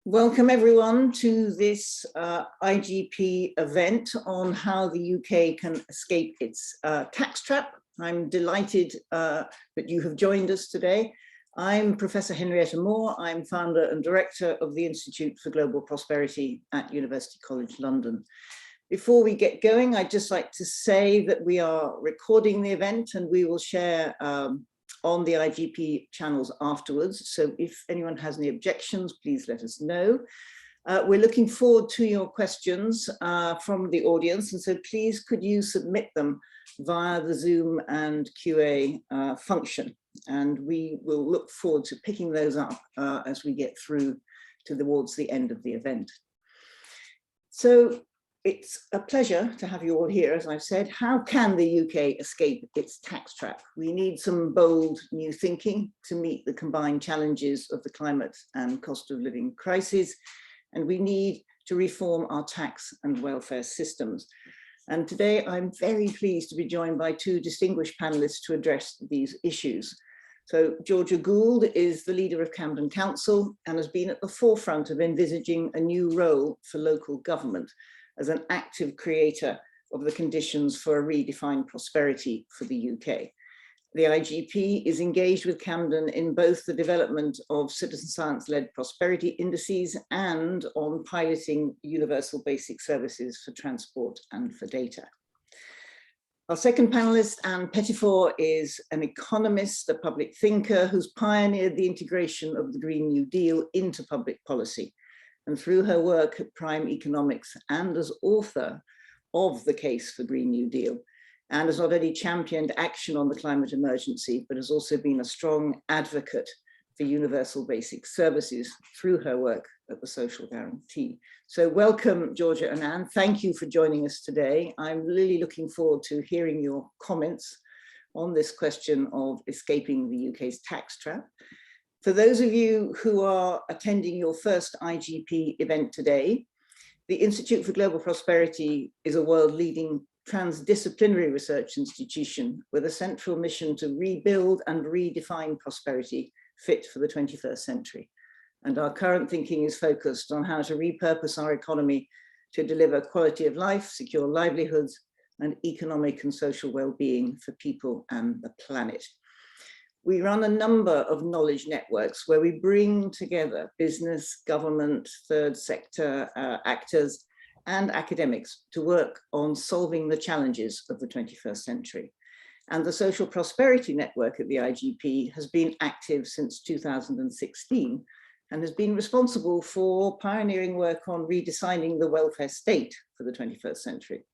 Welcome everyone to this IGP event on how the UK can escape its tax trap. I'm delighted that you have joined us today. I'm Professor Henrietta Moore. I'm founder and director of the Institute for Global Prosperity at University College London. Before we get going, I'd just like to say that we are recording the event and we will share on the IGP channels afterwards. So if anyone has any objections, please let us know. We're looking forward to your questions from the audience. And so please could you submit them via the Zoom and QA function. And we will look forward to picking those up as we get through towards the end of the event. So it's a pleasure to have you all here, as I've said. How can the UK escape its tax trap? We need some bold new thinking to meet the combined challenges of the climate and cost of living crisis. And we need to reform our tax and welfare systems. And today I'm very pleased to be joined by two distinguished panelists to address these issues. So Georgia Gould is the leader of Camden Council and has been at the forefront of envisaging a new role for local government as an active creator of the conditions for a redefined prosperity for the UK. The IGP is engaged with Camden in both the development of citizen science-led prosperity indices and on piloting universal basic services for transport and for data. Our second panelist, Anne Pettifor, is an economist, a public thinker who's pioneered the integration of the Green New Deal into public policy. And through her work at Prime Economics and as author of The Case for Green New Deal, Anne has not only championed action on the climate emergency, but has also been a strong advocate for universal basic services through her work at the Social Guarantee. So welcome, Georgia and Anne. Thank you for joining us today. I'm really looking forward to hearing your comments on this question of escaping the UK's tax trap. For those of you who are attending your first IGP event today, the Institute for Global Prosperity is a world-leading transdisciplinary research institution with a central mission to rebuild and redefine prosperity fit for the 21st century. And our current thinking is focused on how to repurpose our economy to deliver quality of life, secure livelihoods, and economic and social well-being for people and the planet. We run a number of knowledge networks where we bring together business, government, third sector actors, and academics to work on solving the challenges of the 21st century. And the Social Prosperity Network at the IGP has been active since 2016 and has been responsible for pioneering work on redesigning the welfare state for the 21st century.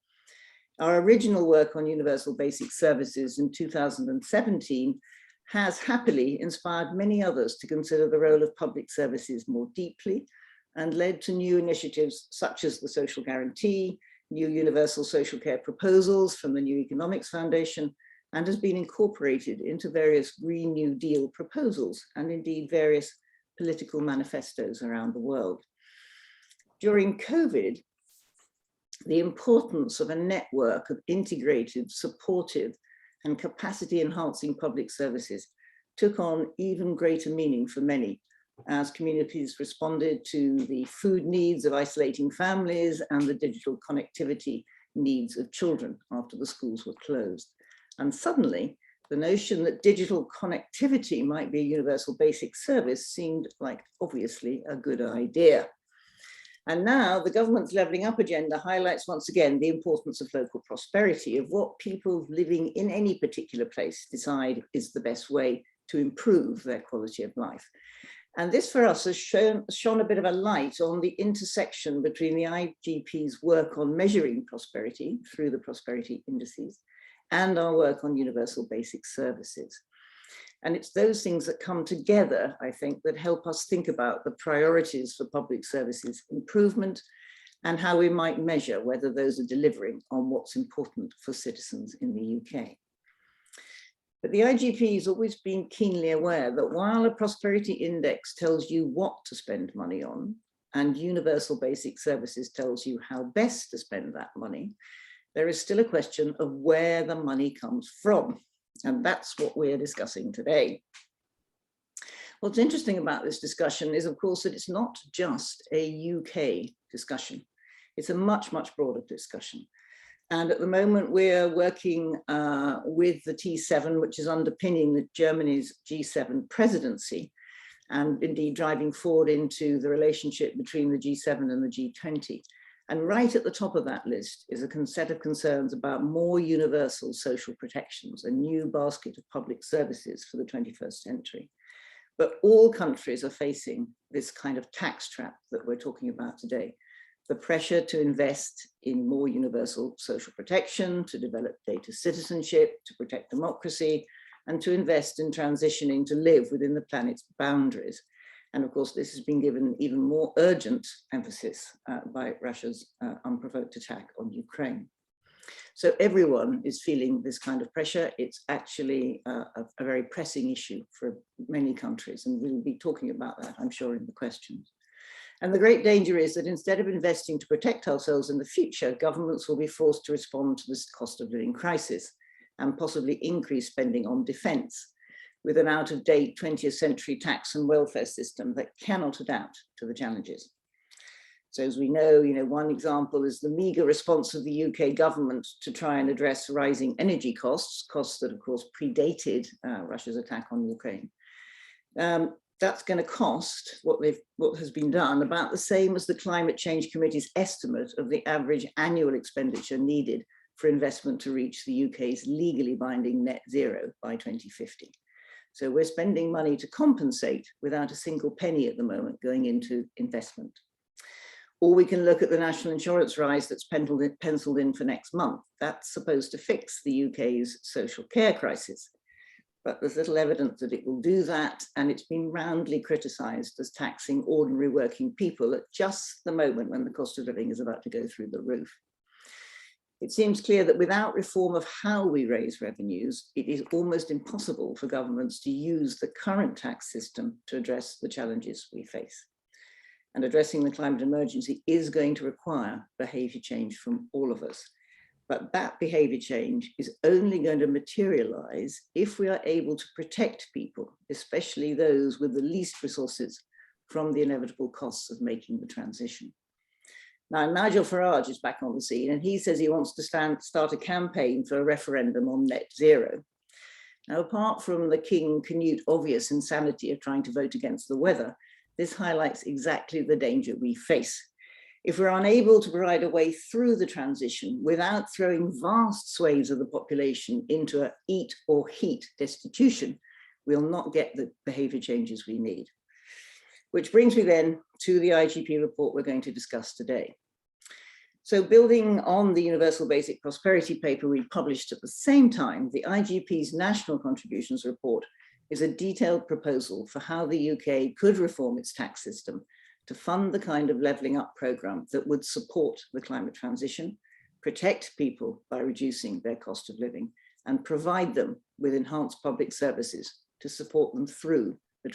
Our original work on universal basic services in 2017 has happily inspired many others to consider the role of public services more deeply and led to new initiatives such as the Social Guarantee, new universal social care proposals from the New Economics Foundation, and has been incorporated into various Green New Deal proposals and indeed various political manifestos around the world. During COVID, the importance of a network of integrated, supportive, and capacity-enhancing public services took on even greater meaning for many as communities responded to the food needs of isolating families and the digital connectivity needs of children after the schools were closed. And suddenly, the notion that digital connectivity might be a universal basic service seemed like obviously a good idea. And now the government's levelling up agenda highlights once again the importance of local prosperity, of what people living in any particular place decide is the best way to improve their quality of life. And this for us has shone a bit of a light on the intersection between the IGP's work on measuring prosperity through the prosperity indices and our work on universal basic services. And it's those things that come together, I think, that help us think about the priorities for public services improvement and how we might measure whether those are delivering on what's important for citizens in the UK. But the IGP has always been keenly aware that while a prosperity index tells you what to spend money on, and universal basic services tells you how best to spend that money, there is still a question of where the money comes from. And that's what we're discussing today. What's interesting about this discussion is, of course, that it's not just a UK discussion. It's a much, much broader discussion. And at the moment, we're working with the T7, which is underpinning Germany's G7 presidency, and indeed driving forward into the relationship between the G7 and the G20. And right at the top of that list is a set of concerns about more universal social protections, a new basket of public services for the 21st century. But all countries are facing this kind of tax trap that we're talking about today. The pressure to invest in more universal social protection, to develop data citizenship, to protect democracy, and to invest in transitioning to live within the planet's boundaries. And of course, this has been given even more urgent emphasis by Russia's unprovoked attack on Ukraine. So everyone is feeling this kind of pressure. It's actually a very pressing issue for many countries, and we'll be talking about that, I'm sure, in the questions. And the great danger is that instead of investing to protect ourselves in the future, governments will be forced to respond to this cost of living crisis and possibly increase spending on defense with an out-of-date 20th century tax and welfare system that cannot adapt to the challenges. So as we know, one example is the meager response of the UK government to try and address rising energy costs that of course predated Russia's attack on Ukraine. That's going to cost what has been done about the same as the Climate Change Committee's estimate of the average annual expenditure needed for investment to reach the UK's legally binding net zero by 2050. So we're spending money to compensate without a single penny at the moment going into investment. Or we can look at the national insurance rise that's penciled in for next month. That's supposed to fix the UK's social care crisis. But there's little evidence that it will do that, and it's been roundly criticised as taxing ordinary working people at just the moment when the cost of living is about to go through the roof. It seems clear that without reform of how we raise revenues, it is almost impossible for governments to use the current tax system to address the challenges we face. And addressing the climate emergency is going to require behaviour change from all of us. But that behaviour change is only going to materialise if we are able to protect people, especially those with the least resources, from the inevitable costs of making the transition. Now, Nigel Farage is back on the scene, and he says he wants to start a campaign for a referendum on net zero. Now, apart from the King Canute obvious insanity of trying to vote against the weather, this highlights exactly the danger we face. If we're unable to provide a way through the transition without throwing vast swathes of the population into a eat or heat destitution, we'll not get the behaviour changes we need. Which brings me then to the IGP report we're going to discuss today. So building on the Universal Basic Prosperity paper we published at the same time, the IGP's National Contributions report is a detailed proposal for how the UK could reform its tax system to fund the kind of levelling up programme that would support the climate transition, protect people by reducing their cost of living, and provide them with enhanced public services to support them through the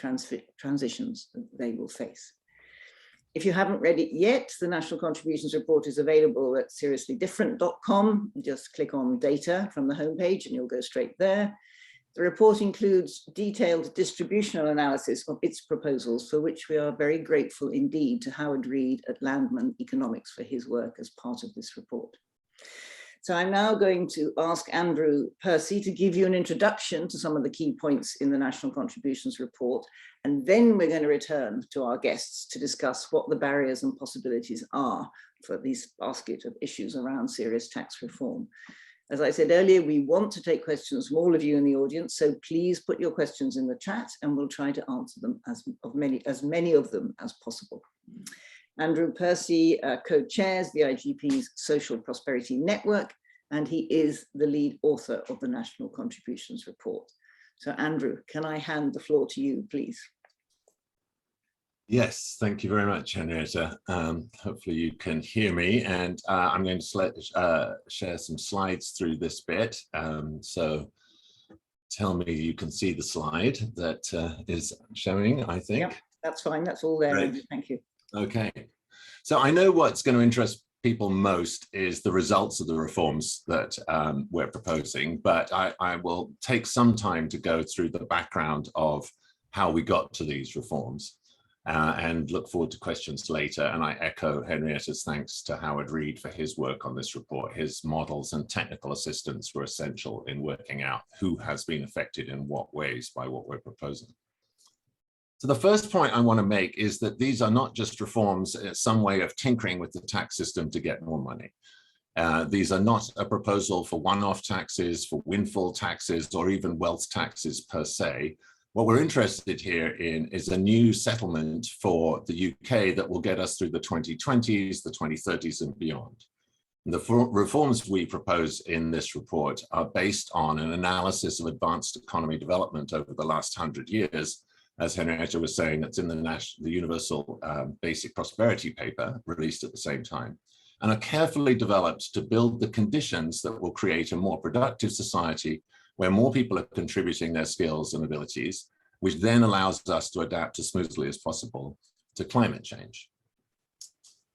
transitions that they will face. If you haven't read it yet, the National Contributions Report is available at seriouslydifferent.com. Just click on data from the homepage and you'll go straight there. The report includes detailed distributional analysis of its proposals, for which we are very grateful indeed to Howard Reed at Landman Economics for his work as part of this report. So I'm now going to ask Andrew Percy to give you an introduction to some of the key points in the National Contributions Report, and then we're going to return to our guests to discuss what the barriers and possibilities are for this basket of issues around serious tax reform. As I said earlier, we want to take questions from all of you in the audience, so please put your questions in the chat and we'll try to answer them as many of them as possible. Andrew Percy co-chairs the IGP's Social Prosperity Network, and he is the lead author of the National Contributions Report. So Andrew, can I hand the floor to you, please? Yes, thank you very much, Henrietta. Hopefully you can hear me, and I'm going to share some slides through this bit. So tell me you can see the slide that is showing, I think. Yep, that's fine. That's all there, Andrew. Thank you. Okay. So I know what's going to interest people most is the results of the reforms that we're proposing, but I will take some time to go through the background of how we got to these reforms. And look forward to questions later. And I echo Henrietta's thanks to Howard Reed for his work on this report. His models and technical assistance were essential in working out who has been affected in what ways by what we're proposing. So the first point I want to make is that these are not just reforms, some way of tinkering with the tax system to get more money. These are not a proposal for one-off taxes, for windfall taxes, or even wealth taxes per se. What we're interested here in is a new settlement for the UK that will get us through the 2020s, the 2030s and beyond. And the reforms we propose in this report are based on an analysis of advanced economy development over the last 100 years. As Henrietta was saying, that's in the Universal Basic Prosperity paper released at the same time, and are carefully developed to build the conditions that will create a more productive society where more people are contributing their skills and abilities, which then allows us to adapt as smoothly as possible to climate change.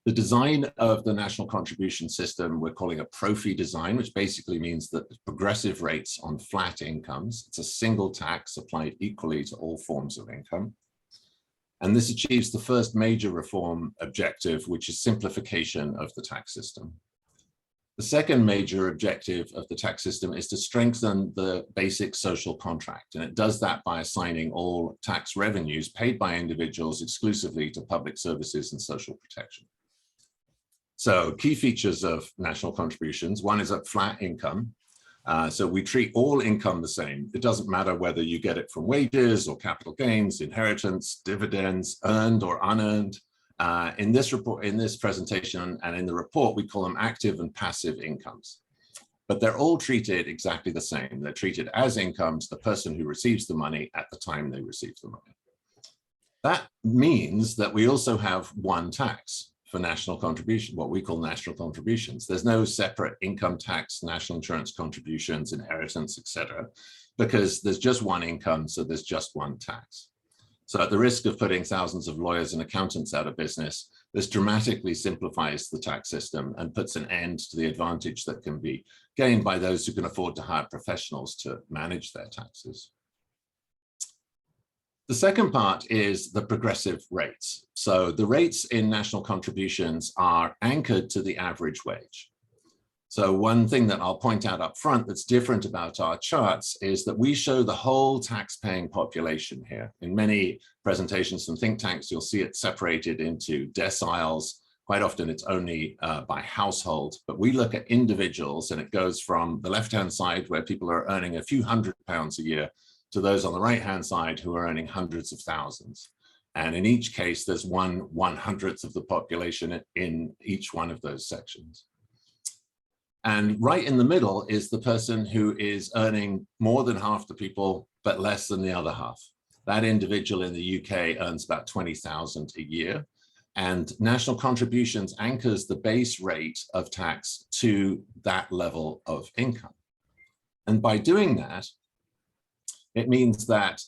The design of the national contribution system, we're calling a PROFI design, which basically means that progressive rates on flat incomes. It's a single tax applied equally to all forms of income. And this achieves the first major reform objective, which is simplification of the tax system. The second major objective of the tax system is to strengthen the basic social contract. And it does that by assigning all tax revenues paid by individuals exclusively to public services and social protection. So key features of national contributions, one is a flat income. So we treat all income the same. It doesn't matter whether you get it from wages or capital gains, inheritance, dividends, earned or unearned. In this report, in this presentation and in the report, we call them active and passive incomes. But they're all treated exactly the same. They're treated as incomes, the person who receives the money at the time they receive the money. That means that we also have one tax for national contribution, what we call national contributions. There's no separate income tax, national insurance contributions, inheritance, etc., because there's just one income, so there's just one tax. So at the risk of putting thousands of lawyers and accountants out of business, this dramatically simplifies the tax system and puts an end to the advantage that can be gained by those who can afford to hire professionals to manage their taxes. The second part is the progressive rates. So the rates in national contributions are anchored to the average wage. So one thing that I'll point out up front that's different about our charts is that we show the whole tax-paying population here. In many presentations from think tanks, you'll see it separated into deciles. Quite often it's only by household, but we look at individuals and it goes from the left-hand side where people are earning a few £100s a year to those on the right-hand side who are earning hundreds of thousands. And in each case, there's 1/100th of the population in each one of those sections. And right in the middle is the person who is earning more than half the people, but less than the other half. That individual in the UK earns about 20,000 a year. And national contributions anchors the base rate of tax to that level of income. And by doing that, it means that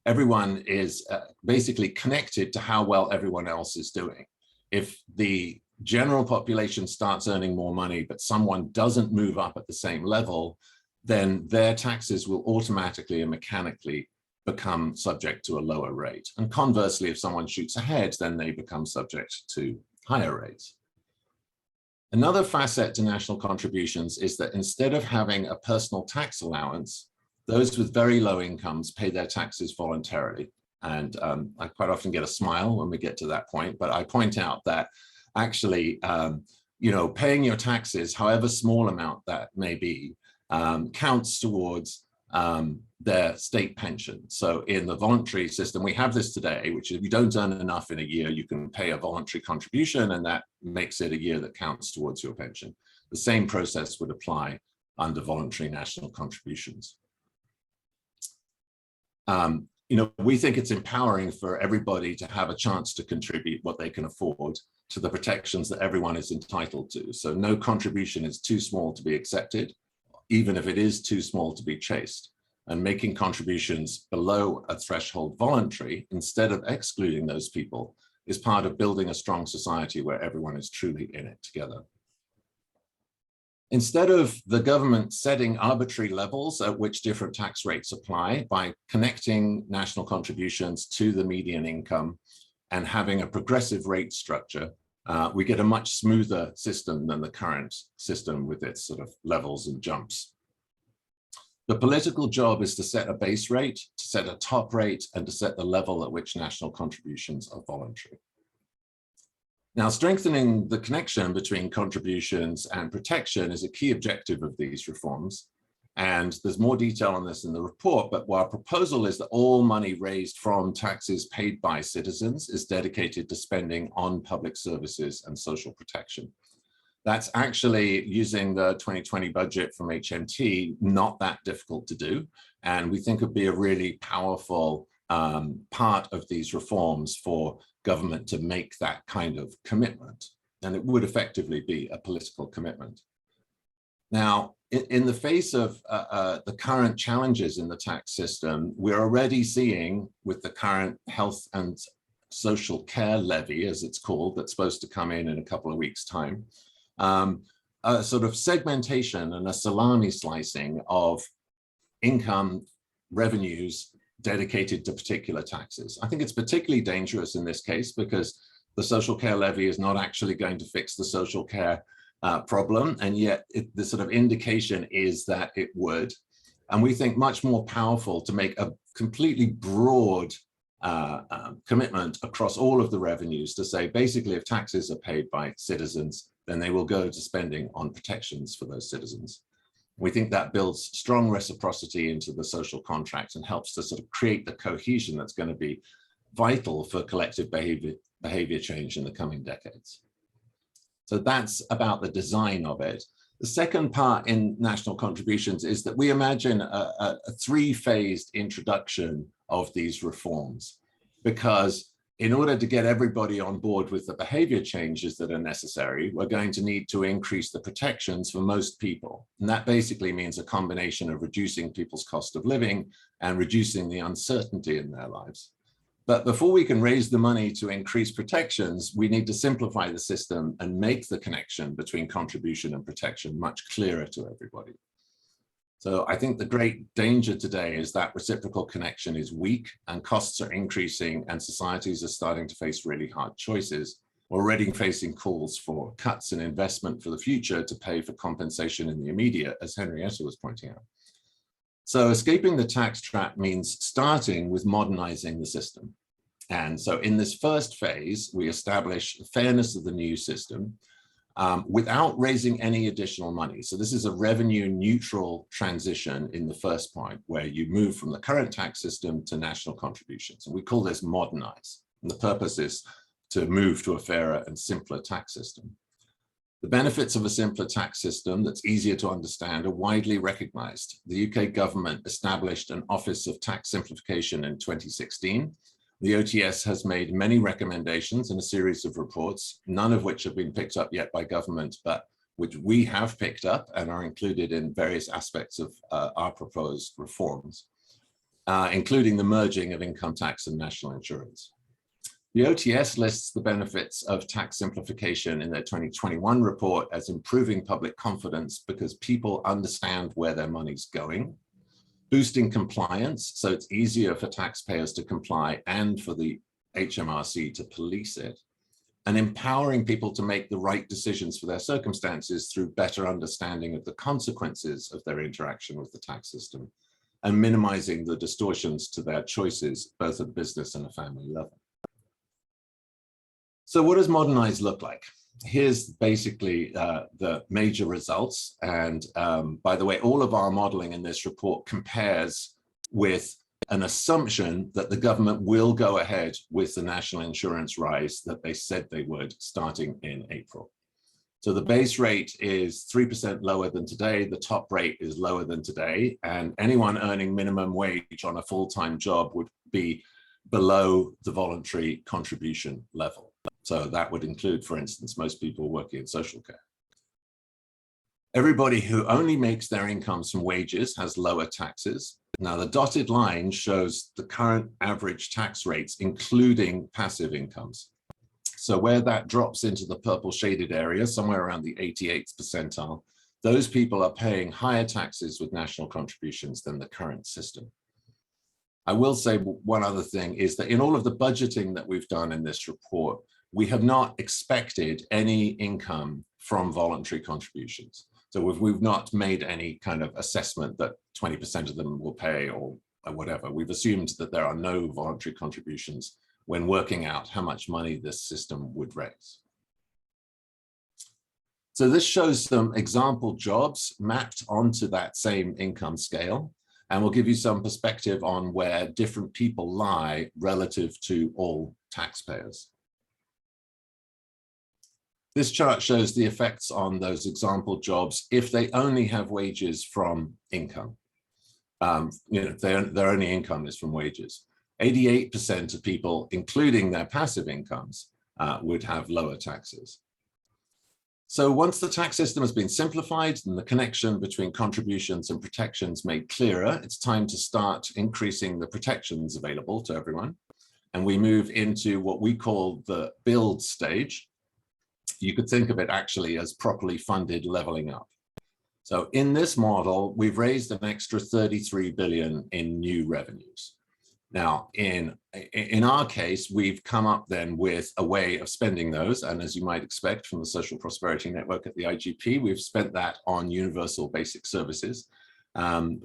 everyone is basically connected to how well everyone else is doing. If the general population starts earning more money, but someone doesn't move up at the same level, then their taxes will automatically and mechanically become subject to a lower rate. And conversely, if someone shoots ahead, then they become subject to higher rates. Another facet to national contributions is that instead of having a personal tax allowance, those with very low incomes pay their taxes voluntarily. And I quite often get a smile when we get to that point, but I point out that actually, paying your taxes, however small amount that may be, counts towards their state pension. So in the voluntary system, we have this today, which is if you don't earn enough in a year, you can pay a voluntary contribution, and that makes it a year that counts towards your pension. The same process would apply under voluntary national contributions. We think it's empowering for everybody to have a chance to contribute what they can afford to the protections that everyone is entitled to. So no contribution is too small to be accepted, even if it is too small to be chased. And making contributions below a threshold voluntary, instead of excluding those people, is part of building a strong society where everyone is truly in it together. Instead of the government setting arbitrary levels at which different tax rates apply by connecting national contributions to the median income and having a progressive rate structure, we get a much smoother system than the current system with its sort of levels and jumps. The political job is to set a base rate, to set a top rate, and to set the level at which national contributions are voluntary. Now, strengthening the connection between contributions and protection is a key objective of these reforms. And there's more detail on this in the report, but our proposal is that all money raised from taxes paid by citizens is dedicated to spending on public services and social protection. That's actually, using the 2020 budget from HMT, not that difficult to do. And we think it would be a really powerful part of these reforms for government to make that kind of commitment. And it would effectively be a political commitment. Now, in the face of the current challenges in the tax system, we're already seeing with the current health and social care levy, as it's called, that's supposed to come in a couple of weeks' time, a sort of segmentation and a salami slicing of income revenues dedicated to particular taxes. I think it's particularly dangerous in this case because the social care levy is not actually going to fix the social care problem, and yet the sort of indication is that it would. And we think much more powerful to make a completely broad commitment across all of the revenues to say, basically, if taxes are paid by citizens, then they will go to spending on protections for those citizens. We think that builds strong reciprocity into the social contract and helps to sort of create the cohesion that's going to be vital for collective behavior change in the coming decades. So that's about the design of it. The second part in national contributions is that we imagine a three-phased introduction of these reforms, because in order to get everybody on board with the behavior changes that are necessary, we're going to need to increase the protections for most people. And that basically means a combination of reducing people's cost of living and reducing the uncertainty in their lives. But before we can raise the money to increase protections, we need to simplify the system and make the connection between contribution and protection much clearer to everybody. So I think the great danger today is that reciprocal connection is weak and costs are increasing and societies are starting to face really hard choices, already facing calls for cuts in investment for the future to pay for compensation in the immediate, as Henrietta was pointing out. So escaping the tax trap means starting with modernizing the system. And so in this first phase, we establish the fairness of the new system, without raising any additional money. So this is a revenue neutral transition in the first point, where you move from the current tax system to national contributions. And we call this modernize. And the purpose is to move to a fairer and simpler tax system. The benefits of a simpler tax system that's easier to understand are widely recognized. The UK government established an Office of Tax Simplification in 2016. The OTS has made many recommendations in a series of reports, none of which have been picked up yet by government, but which we have picked up and are included in various aspects of our proposed reforms, including the merging of income tax and national insurance. The OTS lists the benefits of tax simplification in their 2021 report as improving public confidence because people understand where their money's going, boosting compliance, so it's easier for taxpayers to comply and for the HMRC to police it, and empowering people to make the right decisions for their circumstances through better understanding of the consequences of their interaction with the tax system, and minimizing the distortions to their choices, both at business and a family level. So what does modernize look like? Here's basically the major results. And by the way, all of our modeling in this report compares with an assumption that the government will go ahead with the national insurance rise that they said they would starting in April. So the base rate is 3% lower than today. The top rate is lower than today. And anyone earning minimum wage on a full-time job would be below the voluntary contribution level. So that would include, for instance, most people working in social care. Everybody who only makes their incomes from wages has lower taxes. Now, the dotted line shows the current average tax rates, including passive incomes. So where that drops into the purple shaded area, somewhere around the 88th percentile, those people are paying higher taxes with national contributions than the current system. I will say one other thing is that in all of the budgeting that we've done in this report, we have not expected any income from voluntary contributions. So we've not made any kind of assessment that 20% of them will pay or whatever. We've assumed that there are no voluntary contributions when working out how much money this system would raise. So this shows some example jobs mapped onto that same income scale, and we'll give you some perspective on where different people lie relative to all taxpayers. This chart shows the effects on those example jobs if they only have wages from income. Their only income is from wages. 88% of people, including their passive incomes, would have lower taxes. So once the tax system has been simplified and the connection between contributions and protections made clearer, it's time to start increasing the protections available to everyone. And we move into what we call the build stage. You could think of it actually as properly funded leveling up. So in this model, we've raised an extra 33 billion in new revenues. Now, in our case, we've come up then with a way of spending those. And as you might expect from the Social Prosperity Network at the IGP, we've spent that on universal basic services.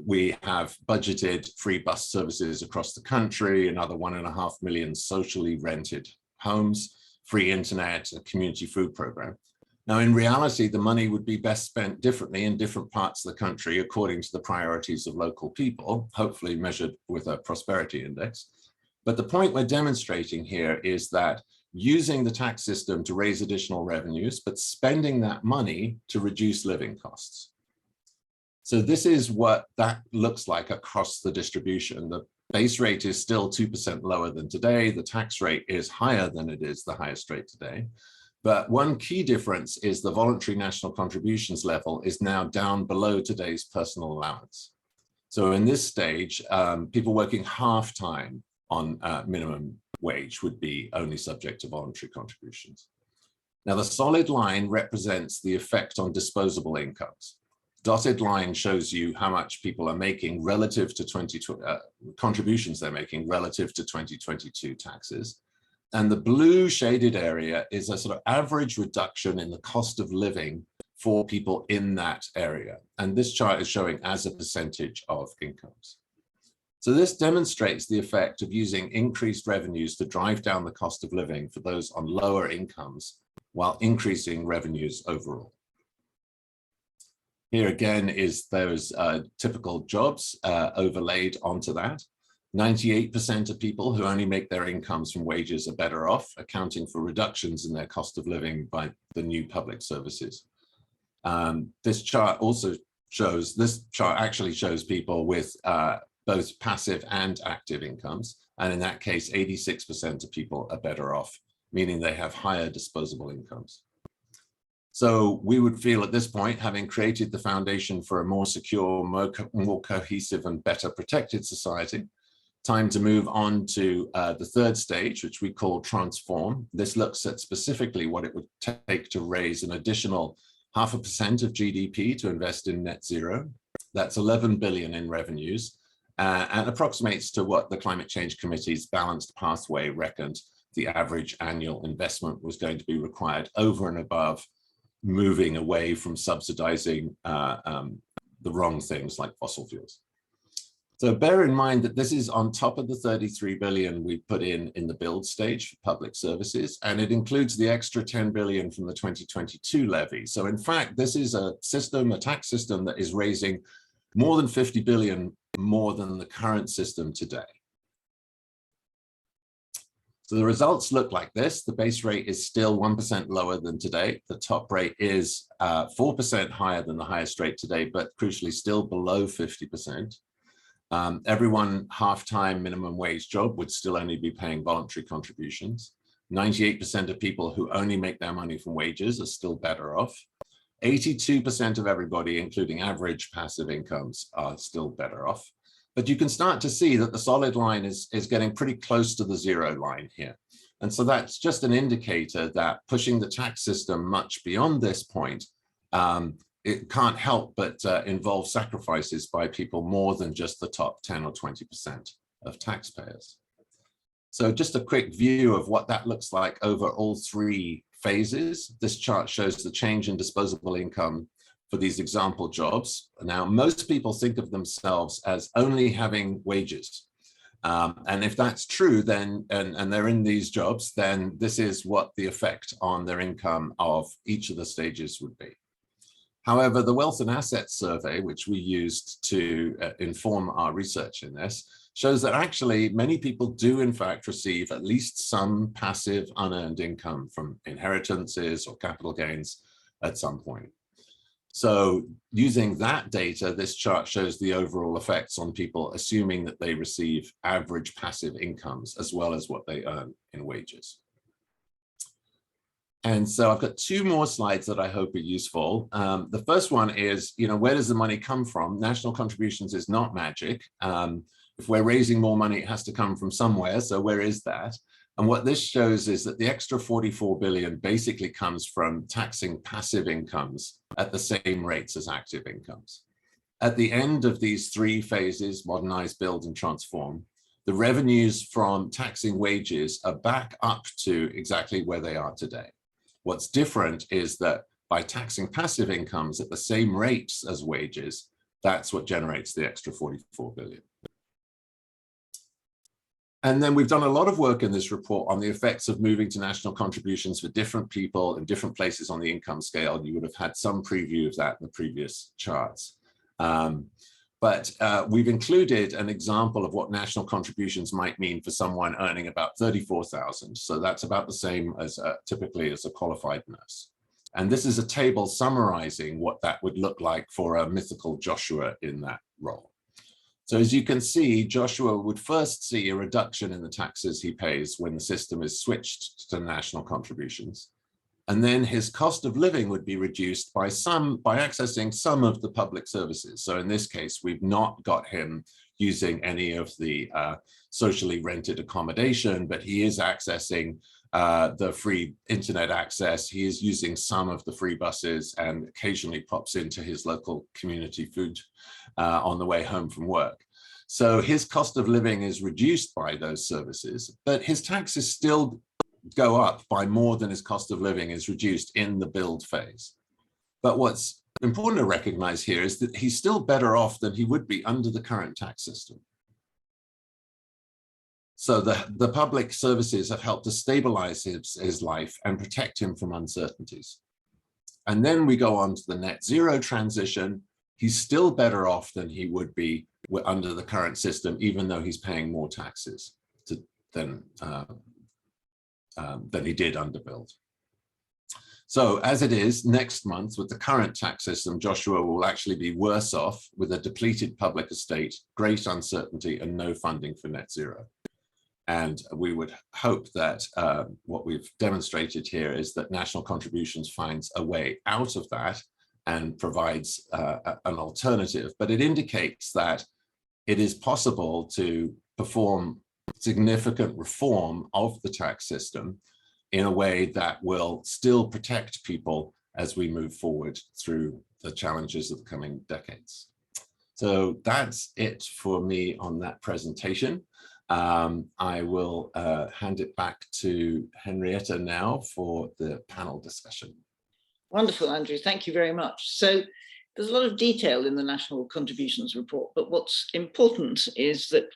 We have budgeted free bus services across the country, another 1.5 million socially rented homes, free internet, a community food program. Now, in reality, the money would be best spent differently in different parts of the country according to the priorities of local people, hopefully measured with a prosperity index. But the point we're demonstrating here is that using the tax system to raise additional revenues, but spending that money to reduce living costs. So this is what that looks like across the distribution. The base rate is still 2% lower than today. The tax rate is higher than it is the highest rate today. But one key difference is the voluntary national contributions level is now down below today's personal allowance. So in this stage, people working half-time on minimum wage would be only subject to voluntary contributions. Now, the solid line represents the effect on disposable incomes. Dotted line shows you how much people are making relative to contributions they're making relative to 2022 taxes. And the blue shaded area is a sort of average reduction in the cost of living for people in that area. And this chart is showing as a percentage of incomes. So this demonstrates the effect of using increased revenues to drive down the cost of living for those on lower incomes while increasing revenues overall. Here again is those typical jobs overlaid onto that. 98% of people who only make their incomes from wages are better off, accounting for reductions in their cost of living by the new public services. This chart actually shows people with both passive and active incomes. And in that case, 86% of people are better off, meaning they have higher disposable incomes. So we would feel at this point, having created the foundation for a more secure, more cohesive and better protected society, time to move on to the third stage, which we call transform. This looks at specifically what it would take to raise an additional 0.5% of GDP to invest in net zero. That's 11 billion in revenues and approximates to what the Climate Change Committee's balanced pathway reckoned the average annual investment was going to be required over and above moving away from subsidizing the wrong things like fossil fuels. So bear in mind that this is on top of the 33 billion we put in the build stage for public services, and it includes the extra 10 billion from the 2022 levy. So in fact, this is a tax system that is raising more than 50 billion more than the current system today. So the results look like this. The base rate is still 1% lower than today. The top rate is 4% higher than the highest rate today, but crucially still below 50%. Everyone half-time minimum wage job would still only be paying voluntary contributions. 98% of people who only make their money from wages are still better off. 82% of everybody, including average passive incomes, are still better off. But you can start to see that the solid line is getting pretty close to the zero line here. And so that's just an indicator that pushing the tax system much beyond this point it can't help but involve sacrifices by people more than just the top 10 or 20% of taxpayers. So just a quick view of what that looks like over all three phases. This chart shows the change in disposable income for these example jobs. Now, most people think of themselves as only having wages. And if that's true, then, and they're in these jobs, then this is what the effect on their income of each of the stages would be. However, the Wealth and Assets Survey, which we used to inform our research in this, shows that actually many people do in fact receive at least some passive unearned income from inheritances or capital gains at some point. So using that data, this chart shows the overall effects on people assuming that they receive average passive incomes as well as what they earn in wages. And so I've got two more slides that I hope are useful. The first one is, where does the money come from? National contributions is not magic. If we're raising more money, it has to come from somewhere. So where is that? And what this shows is that the extra 44 billion basically comes from taxing passive incomes at the same rates as active incomes. At the end of these three phases, modernize, build, and transform, the revenues from taxing wages are back up to exactly where they are today. What's different is that by taxing passive incomes at the same rates as wages, that's what generates the extra 44 billion. And then we've done a lot of work in this report on the effects of moving to national contributions for different people in different places on the income scale. You would have had some preview of that in the previous charts. But we've included an example of what national contributions might mean for someone earning about 34,000. So that's about the same as typically as a qualified nurse. And this is a table summarizing what that would look like for a mythical Joshua in that role. So as you can see, Joshua would first see a reduction in the taxes he pays when the system is switched to national contributions. And then his cost of living would be reduced by accessing some of the public services. So in this case, we've not got him using any of the socially rented accommodation, but he is accessing the free internet access. He is using some of the free buses and occasionally pops into his local community food on the way home from work. So his cost of living is reduced by those services, but his taxes still go up by more than his cost of living is reduced in the build phase. But what's important to recognize here is that he's still better off than he would be under the current tax system. So the public services have helped to stabilize his life and protect him from uncertainties. And then we go on to the net zero transition. He's still better off than he would be under the current system, even though he's paying more taxes than he did under build. So as it is, next month with the current tax system, Joshua will actually be worse off with a depleted public estate, great uncertainty, and no funding for net zero. And we would hope that what we've demonstrated here is that national contributions finds a way out of that and provides an alternative, but it indicates that it is possible to perform significant reform of the tax system in a way that will still protect people as we move forward through the challenges of the coming decades. So that's it for me on that presentation. I will hand it back to Henrietta now for the panel discussion. Wonderful, Andrew. Thank you very much. So there's a lot of detail in the National Contributions Report, but what's important is that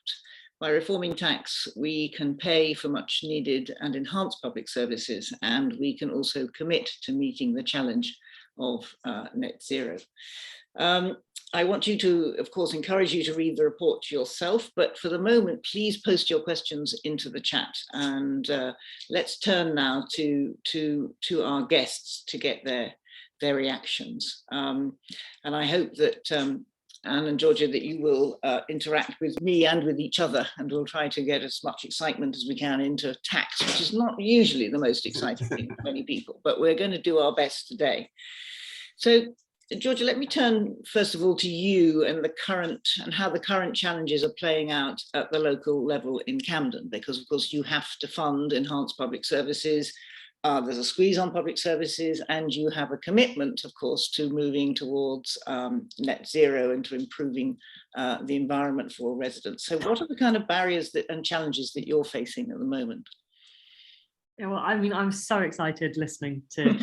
by reforming tax, we can pay for much needed and enhanced public services, and we can also commit to meeting the challenge of net zero. I want you to, of course, encourage you to read the report yourself, but for the moment, please post your questions into the chat, and let's turn now to our guests to get their reactions. And I hope that Anne and Georgia, that you will interact with me and with each other, and we'll try to get as much excitement as we can into tax, which is not usually the most exciting thing for many people, but we're going to do our best today. So, Georgia, let me turn first of all to you and how the current challenges are playing out at the local level in Camden, because of course you have to fund enhanced public services, there's a squeeze on public services, and you have a commitment, of course, to moving towards net zero and to improving the environment for all residents. So what are the kind of barriers and challenges that you're facing at the moment? Yeah, well, I mean, I'm so excited listening to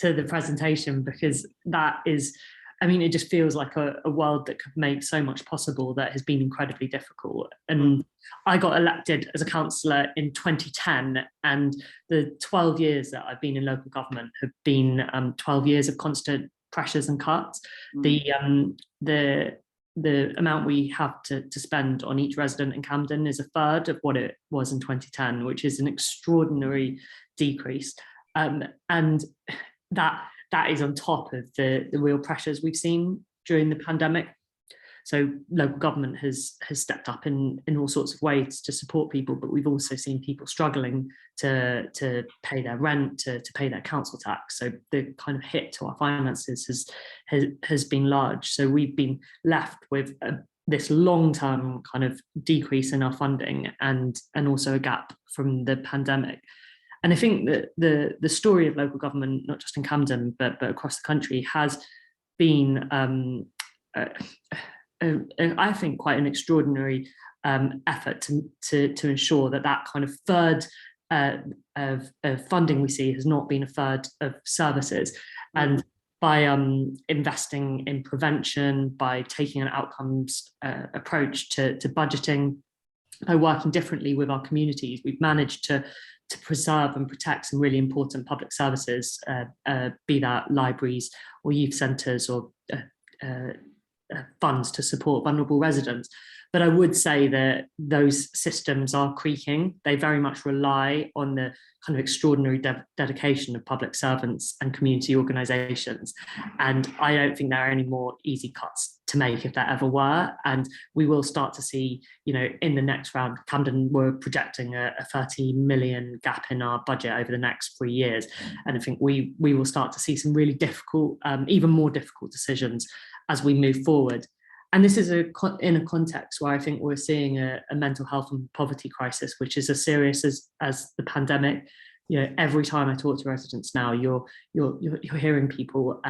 the presentation, because that is, I mean, it just feels like a world that could make so much possible that has been incredibly difficult. And I got elected as a councillor in 2010, and the 12 years that I've been in local government have been 12 years of constant pressures and cuts. The amount we have to spend on each resident in Camden is a third of what it was in 2010, which is an extraordinary decrease. And that is on top of the real pressures we've seen during the pandemic. So local government has stepped up in all sorts of ways to support people, but we've also seen people struggling to pay their rent, to pay their council tax. So the kind of hit to our finances has been large. So we've been left with this long-term kind of decrease in our funding, and also a gap from the pandemic. And I think that the story of local government, not just in Camden, but across the country, has been, I think, quite an extraordinary effort to ensure that kind of third of funding we see has not been a third of services. And by investing in prevention, by taking an outcomes approach to budgeting, by working differently with our communities, we've managed to preserve and protect some really important public services, be that libraries or youth centres or funds to support vulnerable residents. But I would say that those systems are creaking. They very much rely on the kind of extraordinary dedication of public servants and community organisations. And I don't think there are any more easy cuts to make, if there ever were. And we will start to see, you know, in the next round, Camden, we're projecting a 30 million gap in our budget over the next 3 years. And I think we will start to see some really difficult, even more difficult decisions as we move forward. And this is in a context where I think we're seeing a mental health and poverty crisis, which is as serious as the pandemic. You know, every time I talk to residents now, you're hearing people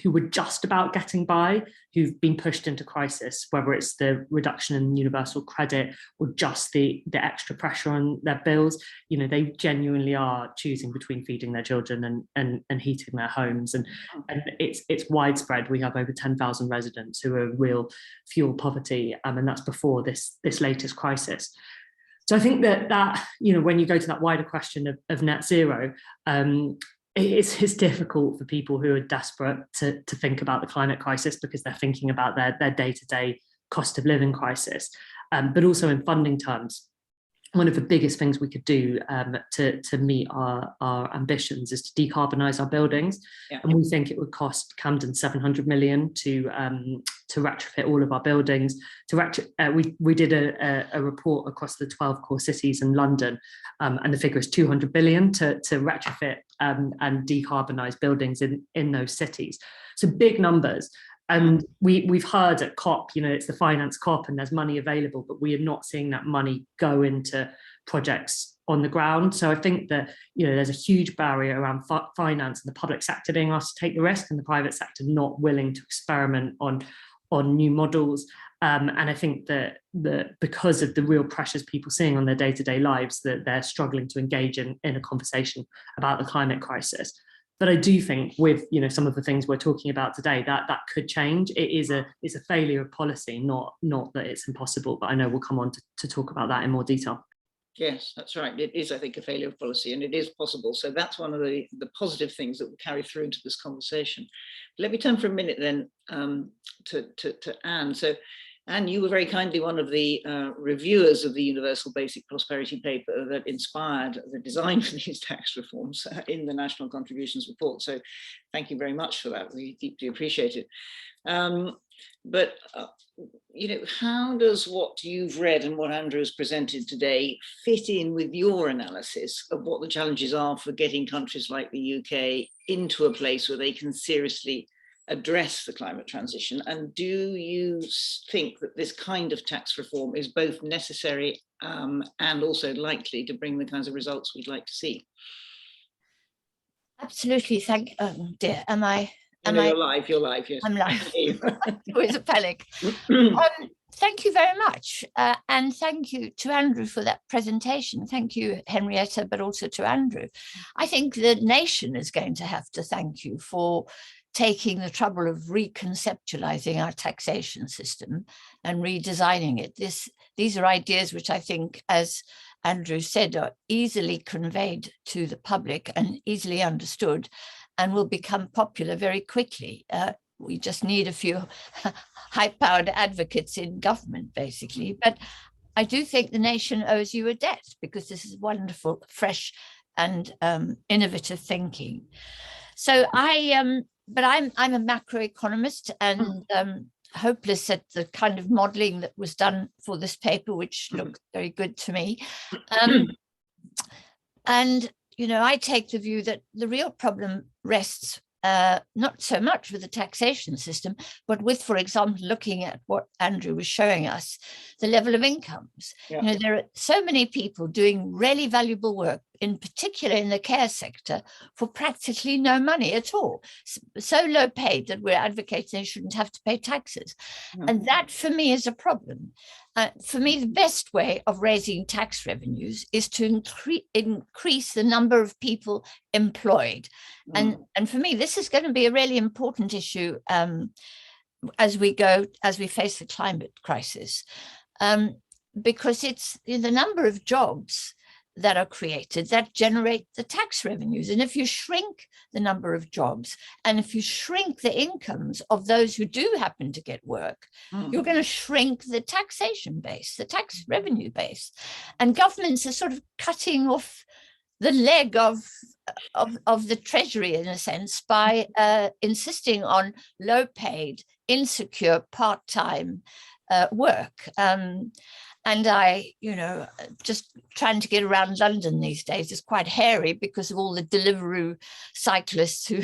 who were just about getting by, who've been pushed into crisis, whether it's the reduction in universal credit or just the extra pressure on their bills. You know, they genuinely are choosing between feeding their children and heating their homes, and it's widespread. We have over 10,000 residents who are real fuel poverty, and that's before this latest crisis. So I think that you know, when you go to that wider question of net zero, it's difficult for people who are desperate to think about the climate crisis, because they're thinking about their day-to-day cost of living crisis. But also in funding terms, one of the biggest things we could do to meet our ambitions is to decarbonise our buildings. Yeah. And we think it would cost Camden 700 million to retrofit all of our buildings. We did a report across the 12 core cities in London, and the figure is 200 billion to retrofit and decarbonise buildings in those cities. So big numbers. And we've heard at COP, you know, it's the finance COP and there's money available, but we are not seeing that money go into projects on the ground. So I think that, you know, there's a huge barrier around finance, and the public sector being asked to take the risk and the private sector not willing to experiment on new models. And I think that because of the real pressures people seeing on their day-to-day lives, that they're struggling to engage in a conversation about the climate crisis. But I do think with, you know, some of the things we're talking about today, that could change. It's a failure of policy, not that it's impossible, but I know we'll come on to talk about that in more detail. Yes, that's right. It is, I think, a failure of policy, and it is possible. So that's one of the positive things that will carry through into this conversation. Let me turn for a minute then to Anne. So Anne, you were very kindly one of the reviewers of the Universal Basic Prosperity paper that inspired the design for these tax reforms in the National Contributions Report. So thank you very much for that. We deeply appreciate it. But you know, how does what you've read and what Andrew has presented today fit in with your analysis of what the challenges are for getting countries like the UK into a place where they can seriously address the climate transition? And do you think that this kind of tax reform is both necessary and also likely to bring the kinds of results we'd like to see? Absolutely. Oh dear. Am I? You're live. You're live. Yes. I'm live. Always a panic. Mm. Thank you very much. And thank you to Andrew for that presentation. Thank you, Henrietta, but also to Andrew. I think the nation is going to have to thank you for taking the trouble of reconceptualizing our taxation system and redesigning it. These are ideas which I think, as Andrew said, are easily conveyed to the public and easily understood and will become popular very quickly. We just need a few high-powered advocates in government, basically. But I do think the nation owes you a debt, because this is wonderful, fresh and innovative thinking. So I'm a macroeconomist and hopeless at the kind of modeling that was done for this paper, which looked very good to me. And, you know, I take the view that the real problem rests not so much with the taxation system, but with, for example, looking at what Andrew was showing us, the level of incomes. Yeah. You know, there are so many people doing really valuable work, in particular in the care sector, for practically no money at all. So low paid that we're advocating they shouldn't have to pay taxes. Yeah. And that, for me, is a problem. For me, the best way of raising tax revenues is to increase the number of people employed. And for me, this is going to be a really important issue as we face the climate crisis, because it's the number of jobs that are created that generate the tax revenues. And if you shrink the number of jobs, and if you shrink the incomes of those who do happen to get work, you're going to shrink the taxation base, the tax revenue base. And governments are sort of cutting off the leg of the treasury, in a sense, by insisting on low paid, insecure, part-time work. And I, you know, just trying to get around London these days is quite hairy because of all the Deliveroo cyclists who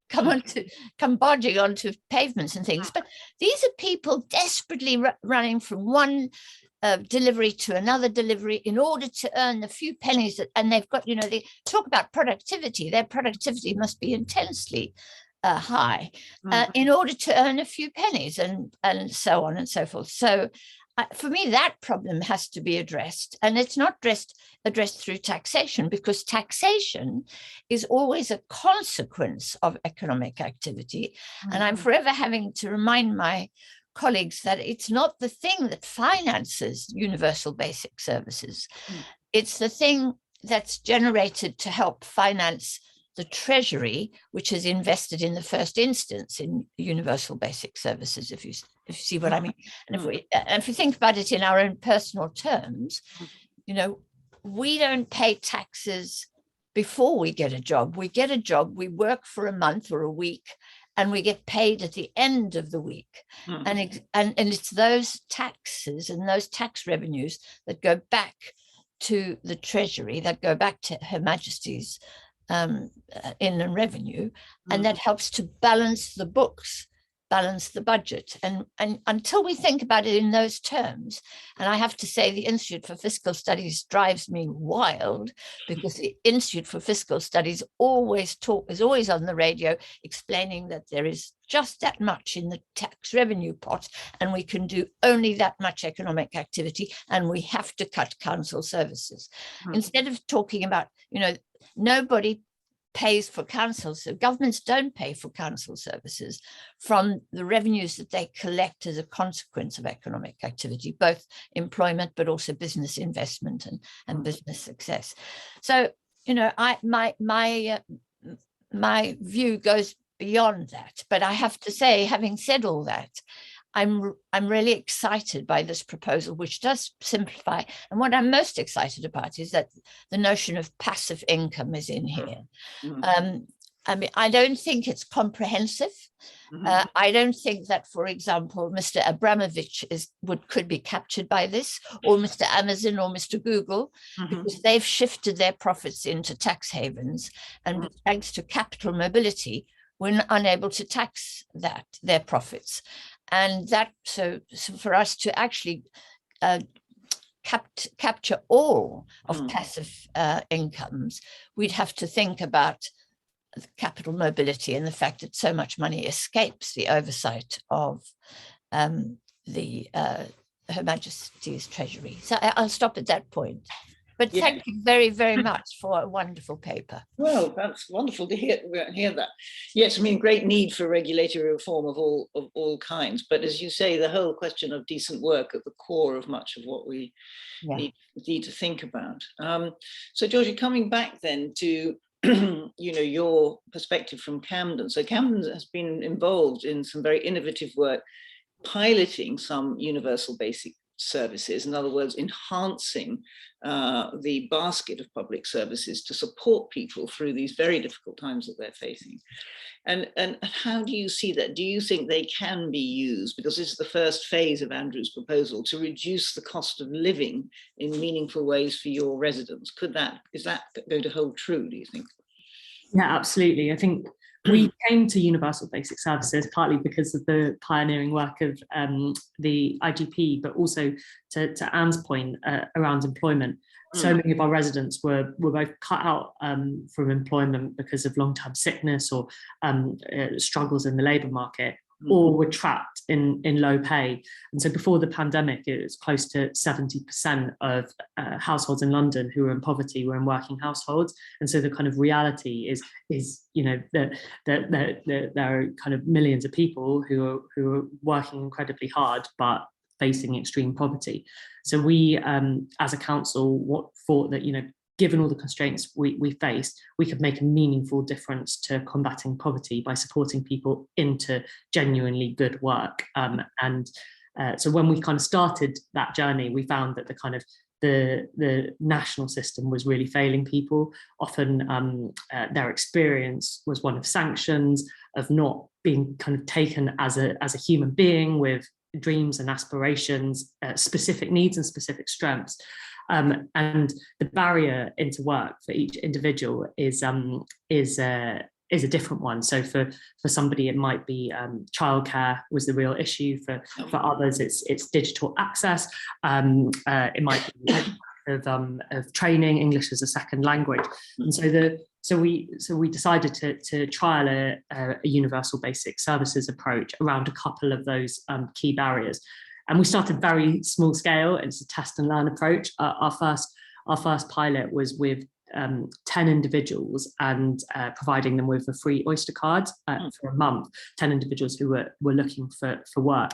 come barging onto pavements and things. But these are people desperately running from one delivery to another delivery in order to earn the few pennies and they've got, you know, they talk about productivity. Their productivity must be intensely high in order to earn a few pennies and so on and so forth. So for me, that problem has to be addressed, and it's not addressed through taxation, because taxation is always a consequence of economic activity. And I'm forever having to remind my colleagues that it's not the thing that finances universal basic services. It's the thing that's generated to help finance the treasury, which is invested in the first instance in universal basic services, if you see what I mean. And if we think about it in our own personal terms, you know, we don't pay taxes before we get a job. We get a job, we work for a month or a week, and we get paid at the end of the week. And it's those taxes and those tax revenues that go back to the treasury, that go back to Her Majesty's inland revenue, and that helps to balance the books, balance the budget. And until we think about it in those terms, and I have to say the Institute for Fiscal Studies drives me wild, because the Institute for Fiscal Studies is always on the radio explaining that there is just that much in the tax revenue pot, and we can do only that much economic activity, and we have to cut council services. Instead of talking about, you know, nobody pays for council, so governments don't pay for council services from the revenues that they collect as a consequence of economic activity, both employment but also business investment and business success. So, you know, my view goes beyond that, but I have to say, having said all that, I'm really excited by this proposal, which does simplify. And what I'm most excited about is that the notion of passive income is in here. I mean, I don't think it's comprehensive. I don't think that, for example, Mr. Abramovich could be captured by this, or Mr. Amazon or Mr. Google, because they've shifted their profits into tax havens, and thanks to capital mobility, we're unable to tax their profits. And that, so for us to actually capture all of passive incomes, we'd have to think about capital mobility and the fact that so much money escapes the oversight of Her Majesty's Treasury. So I'll stop at that point. But thank you very, very much for a wonderful paper. Well, that's wonderful to hear that. Yes, I mean, great need for regulatory reform of all kinds. But as you say, the whole question of decent work at the core of much of what we need to think about. So, Georgie, coming back then to your perspective from Camden. So Camden has been involved in some very innovative work, piloting some universal basic services, in other words, enhancing the basket of public services to support people through these very difficult times that they're facing. And how do you see that? Do you think they can be used, because this is the first phase of Andrew's proposal, to reduce the cost of living in meaningful ways for your residents? Is that going to hold true, do you think? Yeah, absolutely. I think we came to universal basic services partly because of the pioneering work of the IGP, but also to Anne's point around employment. So many of our residents were both cut out from employment because of long-term sickness or struggles in the labour market, or were trapped in low pay. And so before the pandemic, it was close to 70% of households in London who were in poverty were in working households. And so the kind of reality is that there are kind of millions of people who are working incredibly hard, but facing extreme poverty. So we, as a council, thought that, given all the constraints we faced, we could make a meaningful difference to combating poverty by supporting people into genuinely good work. So when we kind of started that journey, we found that the national system was really failing people. Often their experience was one of sanctions, of not being kind of taken as a human being with dreams and aspirations, specific needs and specific strengths. And the barrier into work for each individual is a different one. So for somebody, it might be childcare was the real issue. For others, it's digital access. It might be of training, English as a second language. And so we decided to trial a universal basic services approach around a couple of those key barriers. And we started very small scale. It's a test and learn approach. Our first pilot was with 10 individuals and providing them with a free Oyster card for a month, 10 individuals who were looking for work.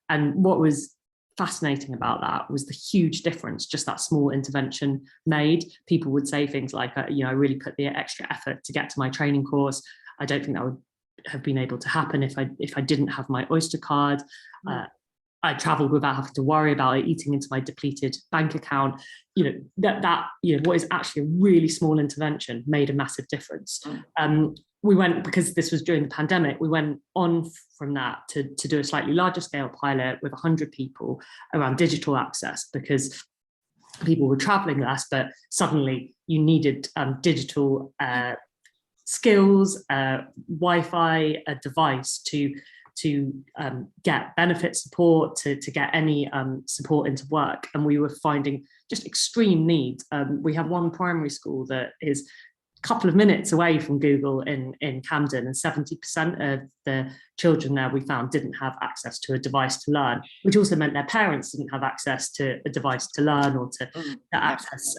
And what was fascinating about that was the huge difference just that small intervention made. People would say things like, I really put the extra effort to get to my training course. I don't think that would have been able to happen if I didn't have my Oyster card. I traveled without having to worry about it eating into my depleted bank account. What is actually a really small intervention made a massive difference. We went, because this was during the pandemic, we went on from that to do a slightly larger scale pilot with 100 people around digital access, because people were traveling less, but suddenly you needed digital skills, Wi-Fi, a device to get benefit support, to get any support into work. And we were finding just extreme needs. We have one primary school that is a couple of minutes away from Google in Camden, and 70% of the children there we found didn't have access to a device to learn, which also meant their parents didn't have access to a device to learn or to access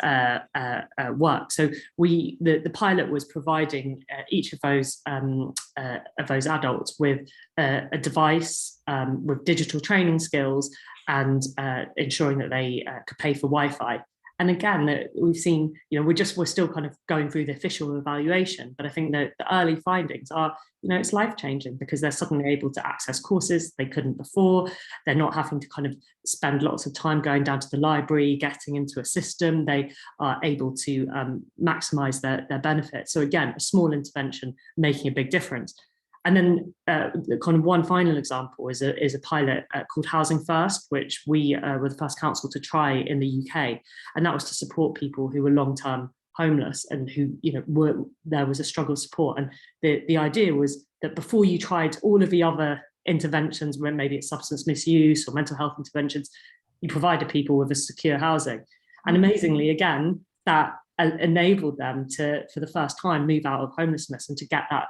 work. So the pilot was providing each of those adults with a device with digital training skills and ensuring that they could pay for Wi-Fi. And again, we've seen, we're still kind of going through the official evaluation, but I think that the early findings are, it's life-changing, because they're suddenly able to access courses they couldn't before. They're not having to kind of spend lots of time going down to the library, getting into a system. They are able to maximize their benefits. So again, a small intervention making a big difference. And then kind of one final example is a pilot called Housing First, which we were the first council to try in the UK. And that was to support people who were long-term homeless and who, there was a struggle of support. And the idea was that before you tried all of the other interventions, when maybe it's substance misuse or mental health interventions, you provided people with a secure housing. And amazingly, again, that enabled them to, for the first time, move out of homelessness and to get that,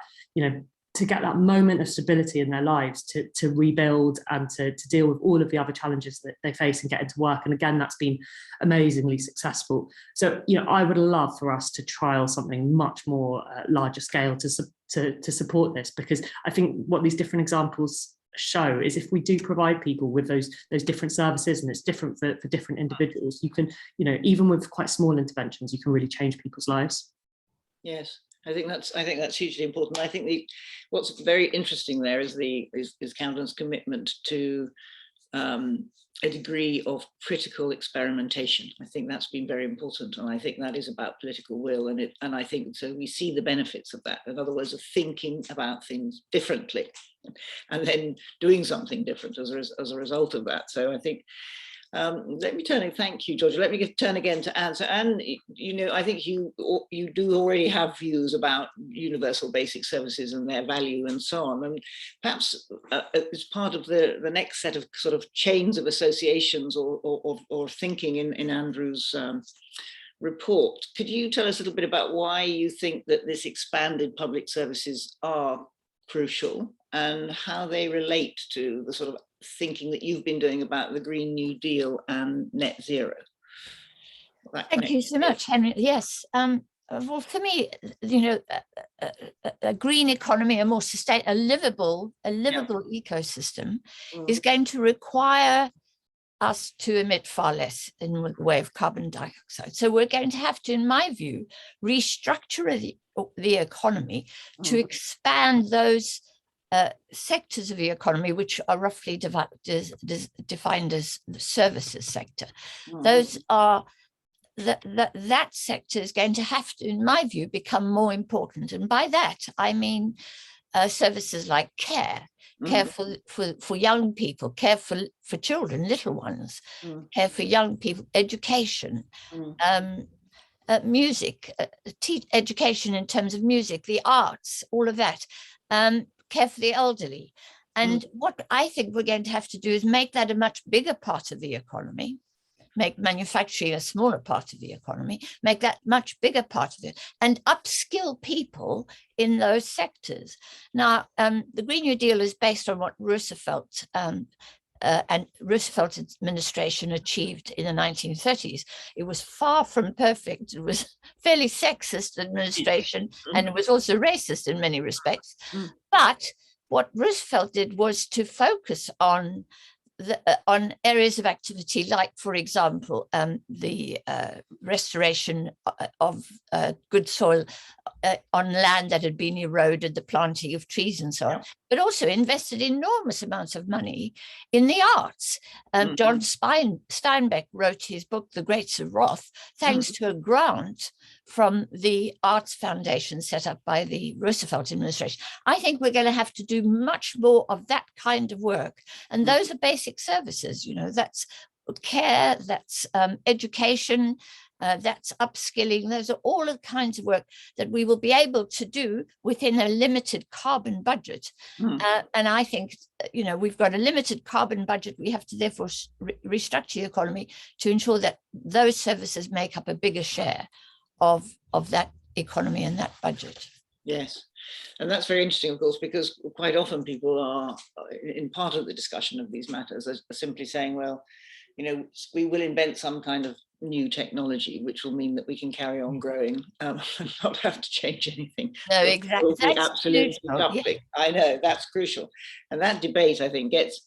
to get that moment of stability in their lives to rebuild and to deal with all of the other challenges that they face and get into work. And again, that's been amazingly successful. So, I would love for us to trial something much more larger scale to support this, because I think what these different examples show is if we do provide people with those different services, and it's different for different individuals, you can, even with quite small interventions, you can really change people's lives. Yes. I think that's hugely important. I think what's very interesting there is Camden's commitment to a degree of critical experimentation. I think that's been very important, and I think that is about political will, and I think so we see the benefits of that. In other words, of thinking about things differently, and then doing something different as a result of that. So I think. Let me turn. Thank you, Georgia. Let me turn again to Anne. So Anne, I think you do already have views about universal basic services and their value and so on. And perhaps as part of the next set of sort of chains of associations or thinking in Andrew's report, could you tell us a little bit about why you think that this expanded public services are crucial and how they relate to the sort of thinking that you've been doing about the Green New Deal and net zero? Thank you so much, Henry. Yes. Well, for me, a green economy, a more sustainable, a livable ecosystem is going to require us to emit far less in the way of carbon dioxide. So we're going to have to, in my view, restructure the economy to expand those sectors of the economy which are roughly defined as the services sector. Those are that sector is going to have to, in my view, become more important, and by that I mean services like care for young people, care for children, little ones, care for young people, education, music, education in terms of music, the arts, all of that, care for the elderly. And what I think we're going to have to do is make that a much bigger part of the economy, make manufacturing a smaller part of the economy, make that much bigger part of it, and upskill people in those sectors. Now, the Green New Deal is based on what Roosevelt and Roosevelt's administration achieved in the 1930s. It was far from perfect. It was fairly sexist administration, and it was also racist in many respects. But what Roosevelt did was to focus on areas of activity, like, for example, the restoration of good soil on land that had been eroded, the planting of trees and so on, but also invested enormous amounts of money in the arts. John Steinbeck wrote his book, The Greats of Wrath, thanks to a grant from the Arts Foundation set up by the Roosevelt administration. I think we're going to have to do much more of that kind of work. And those are basic services, that's care, that's education, that's upskilling. Those are all the kinds of work that we will be able to do within a limited carbon budget. And I think, we've got a limited carbon budget. We have to therefore restructure the economy to ensure that those services make up a bigger share of that economy and that budget. Yes. And that's very interesting, of course, because quite often people are, in part of the discussion of these matters, are simply saying, well, we will invent some kind of new technology, which will mean that we can carry on growing and not have to change anything. No, exactly. That's absolutely crucial. Yeah. I know, that's crucial. And that debate, I think, gets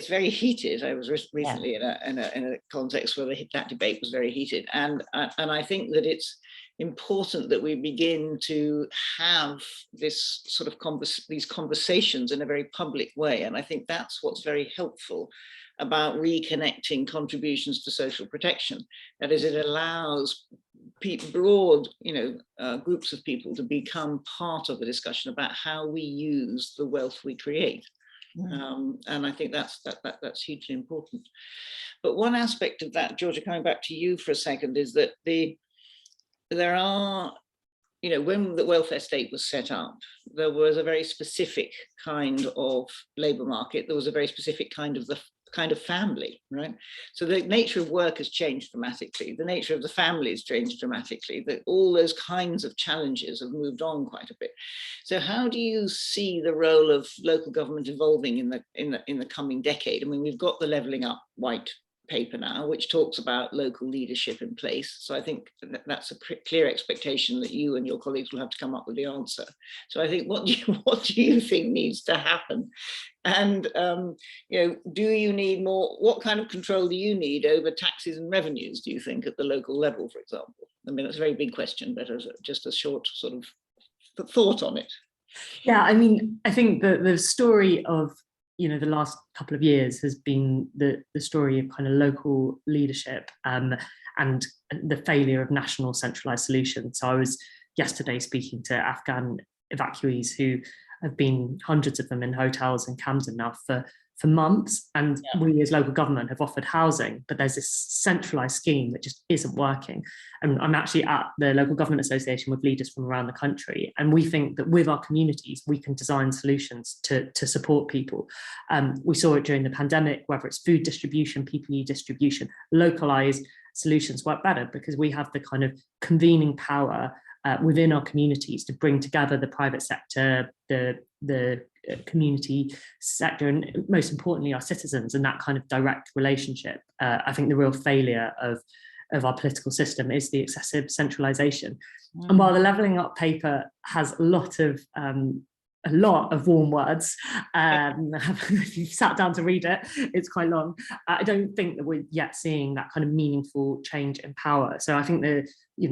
very heated. I was recently in a context where that debate was very heated. And I think that it's important that we begin to have this sort of these conversations in a very public way. And I think that's what's very helpful about reconnecting contributions to social protection. That is, it allows broad, groups of people to become part of a discussion about how we use the wealth we create. And I think that's hugely important. But one aspect of that, Georgia, coming back to you for a second, is that there are, when the welfare state was set up, there was a very specific kind of labour market. There was a very specific kind of the kind of family, right? So the nature of work has changed dramatically. The nature of the family has changed dramatically. That all those kinds of challenges have moved on quite a bit. So how do you see the role of local government evolving in the coming decade? I mean, we've got the Levelling Up white paper now, which talks about local leadership in place. So I think that's a clear expectation that you and your colleagues will have to come up with the answer. So I think, what do you think needs to happen? And do you need more? What kind of control do you need over taxes and revenues, do you think, at the local level, for example? I mean, that's a very big question, but just a short sort of thought on it. Yeah, I mean, I think the story of the last couple of years has been the story of kind of local leadership and the failure of national centralized solutions. So I was yesterday speaking to Afghan evacuees who have been, hundreds of them, in hotels in Camden now for months, and we as local government have offered housing, but there's this centralised scheme that just isn't working. And I'm actually at the Local Government Association with leaders from around the country, and we think that with our communities we can design solutions to support people. We saw it during the pandemic, whether it's food distribution, PPE distribution, localised solutions work better because we have the kind of convening power within our communities to bring together the private sector, the community sector, and most importantly our citizens, and that kind of direct relationship. I think the real failure of our political system is the excessive centralisation. And while the Levelling Up paper has a lot of warm words, if you've sat down to read it, it's quite long. I don't think that we're yet seeing that kind of meaningful change in power. So I think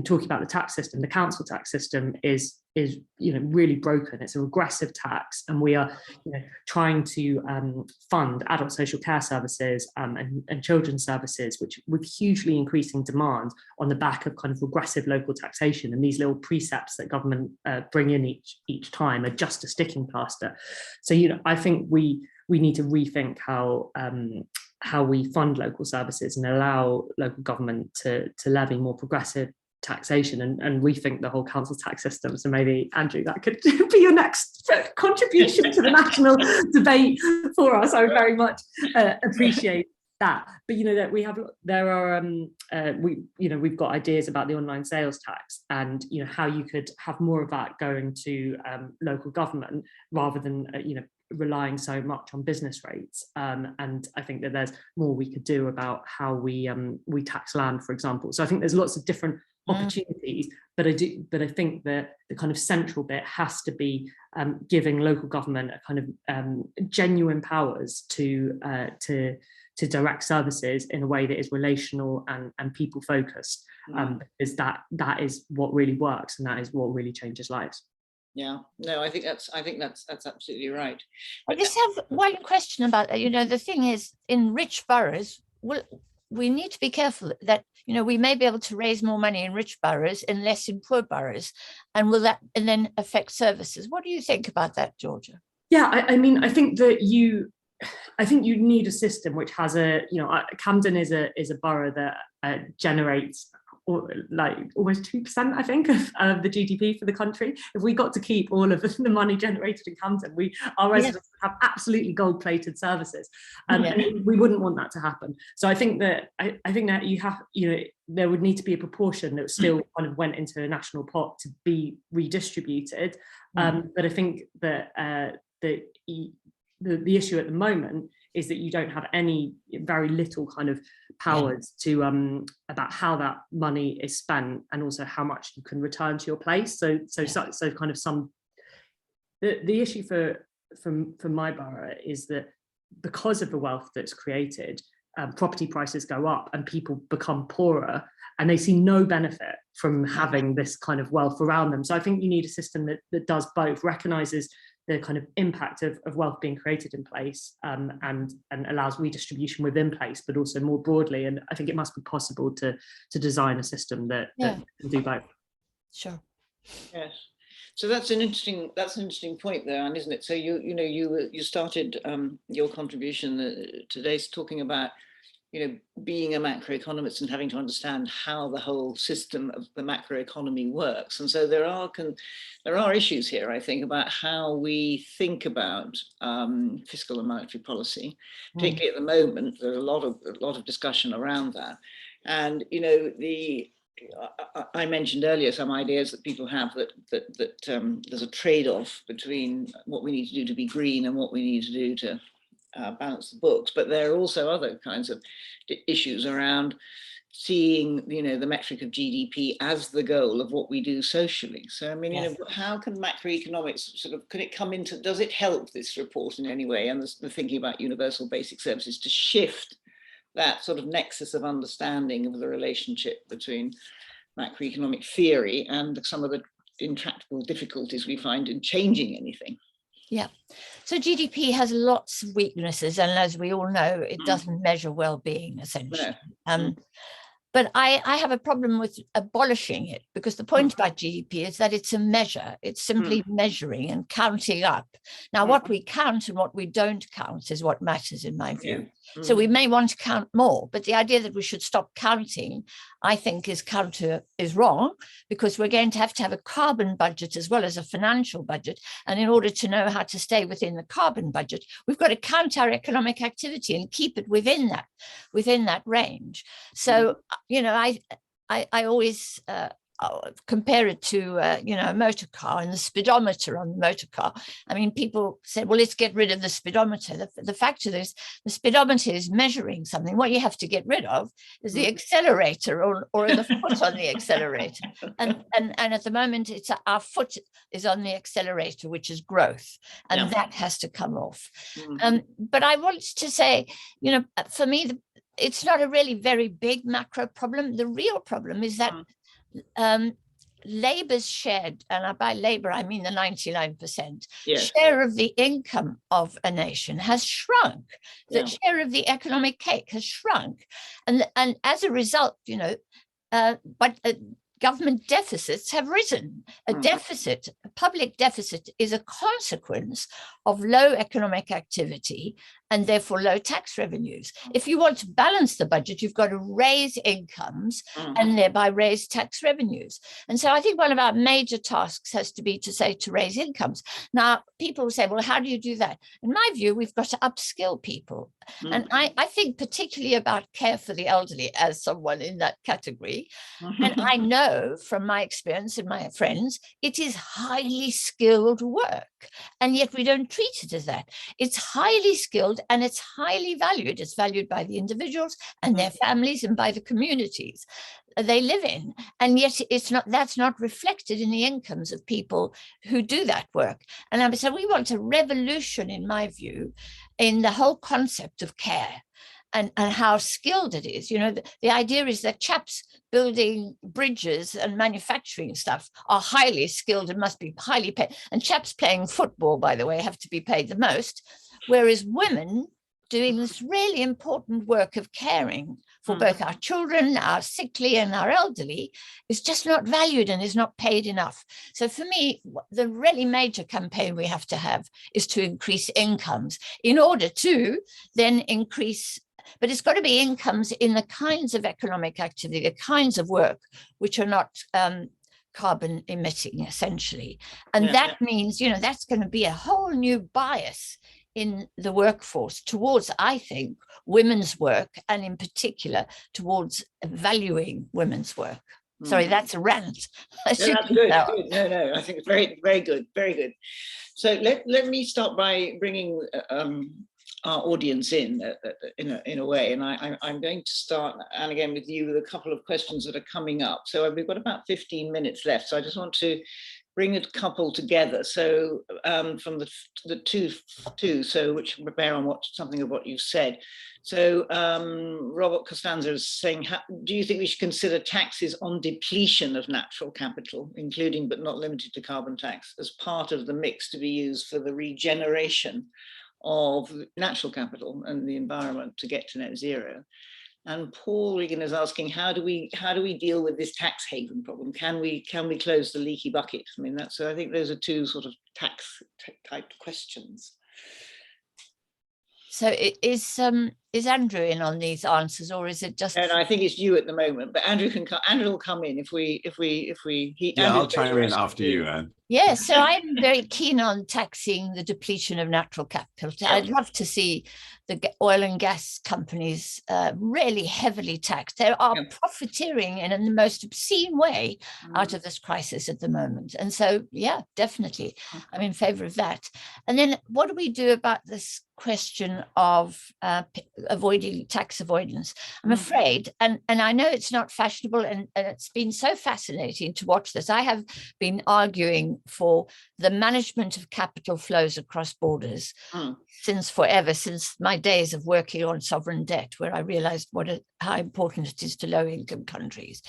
talking about the tax system, the council tax system is really broken. It's a regressive tax, and we are trying to fund adult social care services and children's services, which with hugely increasing demand on the back of kind of regressive local taxation, and these little precepts that government bring in each time are just a sticking plaster. So I think we need to rethink how we fund local services and allow local government to levy more progressive taxation and rethink the whole council tax system. So maybe, Andrew, that could be your next contribution to the national debate for us. I would very much appreciate that. But that we've got ideas about the online sales tax, and how you could have more of that going to local government rather than relying so much on business rates. And I think that there's more we could do about how we tax land, for example. So I think there's lots of different opportunities, but I think that the kind of central bit has to be giving local government a kind of genuine powers to direct services in a way that is relational and people focused, because that is what really works, and that is what really changes lives. Yeah, no, I think that's absolutely right. I just have one question about that. The thing is, in rich boroughs, we need to be careful that we may be able to raise more money in rich boroughs and less in poor boroughs, and will that and then affect services? What do you think about that, Georgia? Yeah, I mean, I think you need a system which has Camden is a borough that generates like almost 2%, I think, of the GDP for the country. If we got to keep all of the money generated in Camden, our residents would have absolutely gold-plated services, and we wouldn't want that to happen. So I think that you have there would need to be a proportion that still kind of went into a national pot to be redistributed. But I think that the issue at the moment is that you don't have very little kind of powers to about how that money is spent, and also how much you can return to your place. So kind of the issue for my borough is that because of the wealth that's created, property prices go up and people become poorer, and they see no benefit from having this kind of wealth around them. So I think you need a system that does both, recognises the kind of impact of wealth being created in place, and allows redistribution within place, but also more broadly. And I think it must be possible to design a system that can do both. Sure. Yes. So that's an interesting point there, Anne, isn't it? So you started your contribution today talking about being a macroeconomist and having to understand how the whole system of the macroeconomy works. And so there are issues here, I think, about how we think about fiscal and monetary policy. Particularly at the moment, there's a lot of discussion around that. And I mentioned earlier some ideas that people have that there's a trade-off between what we need to do to be green and what we need to do to balance the books. But there are also other kinds of issues around seeing, the metric of GDP as the goal of what we do socially. So, I mean, how can macroeconomics can it come into, does it help this report in any way, and the thinking about universal basic services, to shift that sort of nexus of understanding of the relationship between macroeconomic theory and some of the intractable difficulties we find in changing anything? Yeah. So GDP has lots of weaknesses, and as we all know, it doesn't measure well-being, essentially. No. But I have a problem with abolishing it, because the point about GDP is that it's a measure. It's simply measuring and counting up. Now, what we count and what we don't count is what matters, in my view. So we may want to count more, but the idea that we should stop counting, I think, is wrong, because we're going to have a carbon budget as well as a financial budget. And in order to know how to stay within the carbon budget, we've got to count our economic activity and keep it within that range. So, I always compare it to, a motor car and the speedometer on the motor car. I mean, people said, well, let's get rid of the speedometer. The fact is, the speedometer is measuring something. What you have to get rid of is the accelerator or the foot on the accelerator. And at the moment, it's our foot is on the accelerator, which is growth. And that has to come off. But I want to say, for me, it's not a really very big macro problem. The real problem is that Labour's shared, and by Labour I mean the 99%, share of the income of a nation has shrunk. The share of the economic cake has shrunk, and as a result, government deficits have risen. A public deficit, is a consequence of low economic activity and therefore low tax revenues. If you want to balance the budget, you've got to raise incomes and thereby raise tax revenues. And so I think one of our major tasks has to be to raise incomes. Now, people will say, well, how do you do that? In my view, we've got to upskill people. And I think particularly about care for the elderly as someone in that category. And I know from my experience and my friends, it is highly skilled work. And yet we don't treat it as that. It's highly skilled and it's highly valued. It's valued by the individuals and their families and by the communities they live in. And yet that's not reflected in the incomes of people who do that work. And so we want a revolution, in my view, in the whole concept of care and how skilled it is. The idea is that chaps building bridges and manufacturing stuff are highly skilled and must be highly paid. And chaps playing football, by the way, have to be paid the most. Whereas women doing this really important work of caring for both our children, our sickly and our elderly is just not valued and is not paid enough. So for me, the really major campaign we have to have is to increase incomes in order to then increase, but it's got to be incomes in the kinds of economic activity, the kinds of work which are not carbon emitting, essentially. And that means, that's going to be a whole new bias in the workforce towards, I think, women's work, and in particular towards valuing women's work. Sorry, that's a rant. That's good. No, I think it's very, very good, very good. So let me start by bringing our audience in a way, and I'm going to start, and again with you, with a couple of questions that are coming up. So we've got about 15 minutes left, so I just want to bring a couple together. So from the two, so which bear on something of what you've said. So Robert Costanza is saying, do you think we should consider taxes on depletion of natural capital, including but not limited to carbon tax, as part of the mix to be used for the regeneration of natural capital and the environment to get to net zero? And Paul Regan is asking, how do we deal with this tax haven problem? Can we close the leaky bucket? I mean, so I think those are two sort of tax type questions. So it is is Andrew in on these answers, or is it just? And I think it's you at the moment, but Andrew can come. Andrew will come in if we. Yeah, I'll chime in after you, Anne. Yes, so I'm very keen on taxing the depletion of natural capital. I'd love to see the oil and gas companies really heavily taxed. They are profiteering in the most obscene way out of this crisis at the moment. And so, yeah, definitely, I'm in favor of that. And then what do we do about this question of avoiding tax avoidance? I'm afraid, and I know it's not fashionable, and it's been so fascinating to watch this. I have been arguing for the management of capital flows across borders since my days of working on sovereign debt, where I realized how important it is to low-income countries.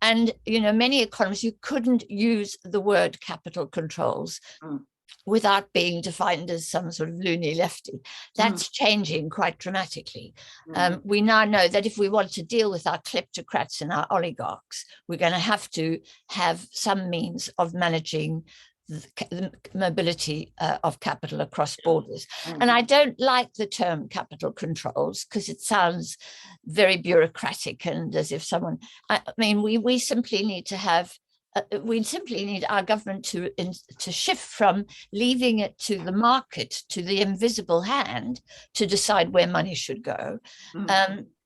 And, you know, many economists, you couldn't use the word capital controls without being defined as some sort of loony lefty. That's changing quite dramatically. We now know that if we want to deal with our kleptocrats and our oligarchs, we're going to have some means of managing the mobility of capital across borders. And I don't like the term capital controls because it sounds very bureaucratic and as if someone, I mean, we simply need to have we simply need our government to shift from leaving it to the market, to the invisible hand, to decide where money should go.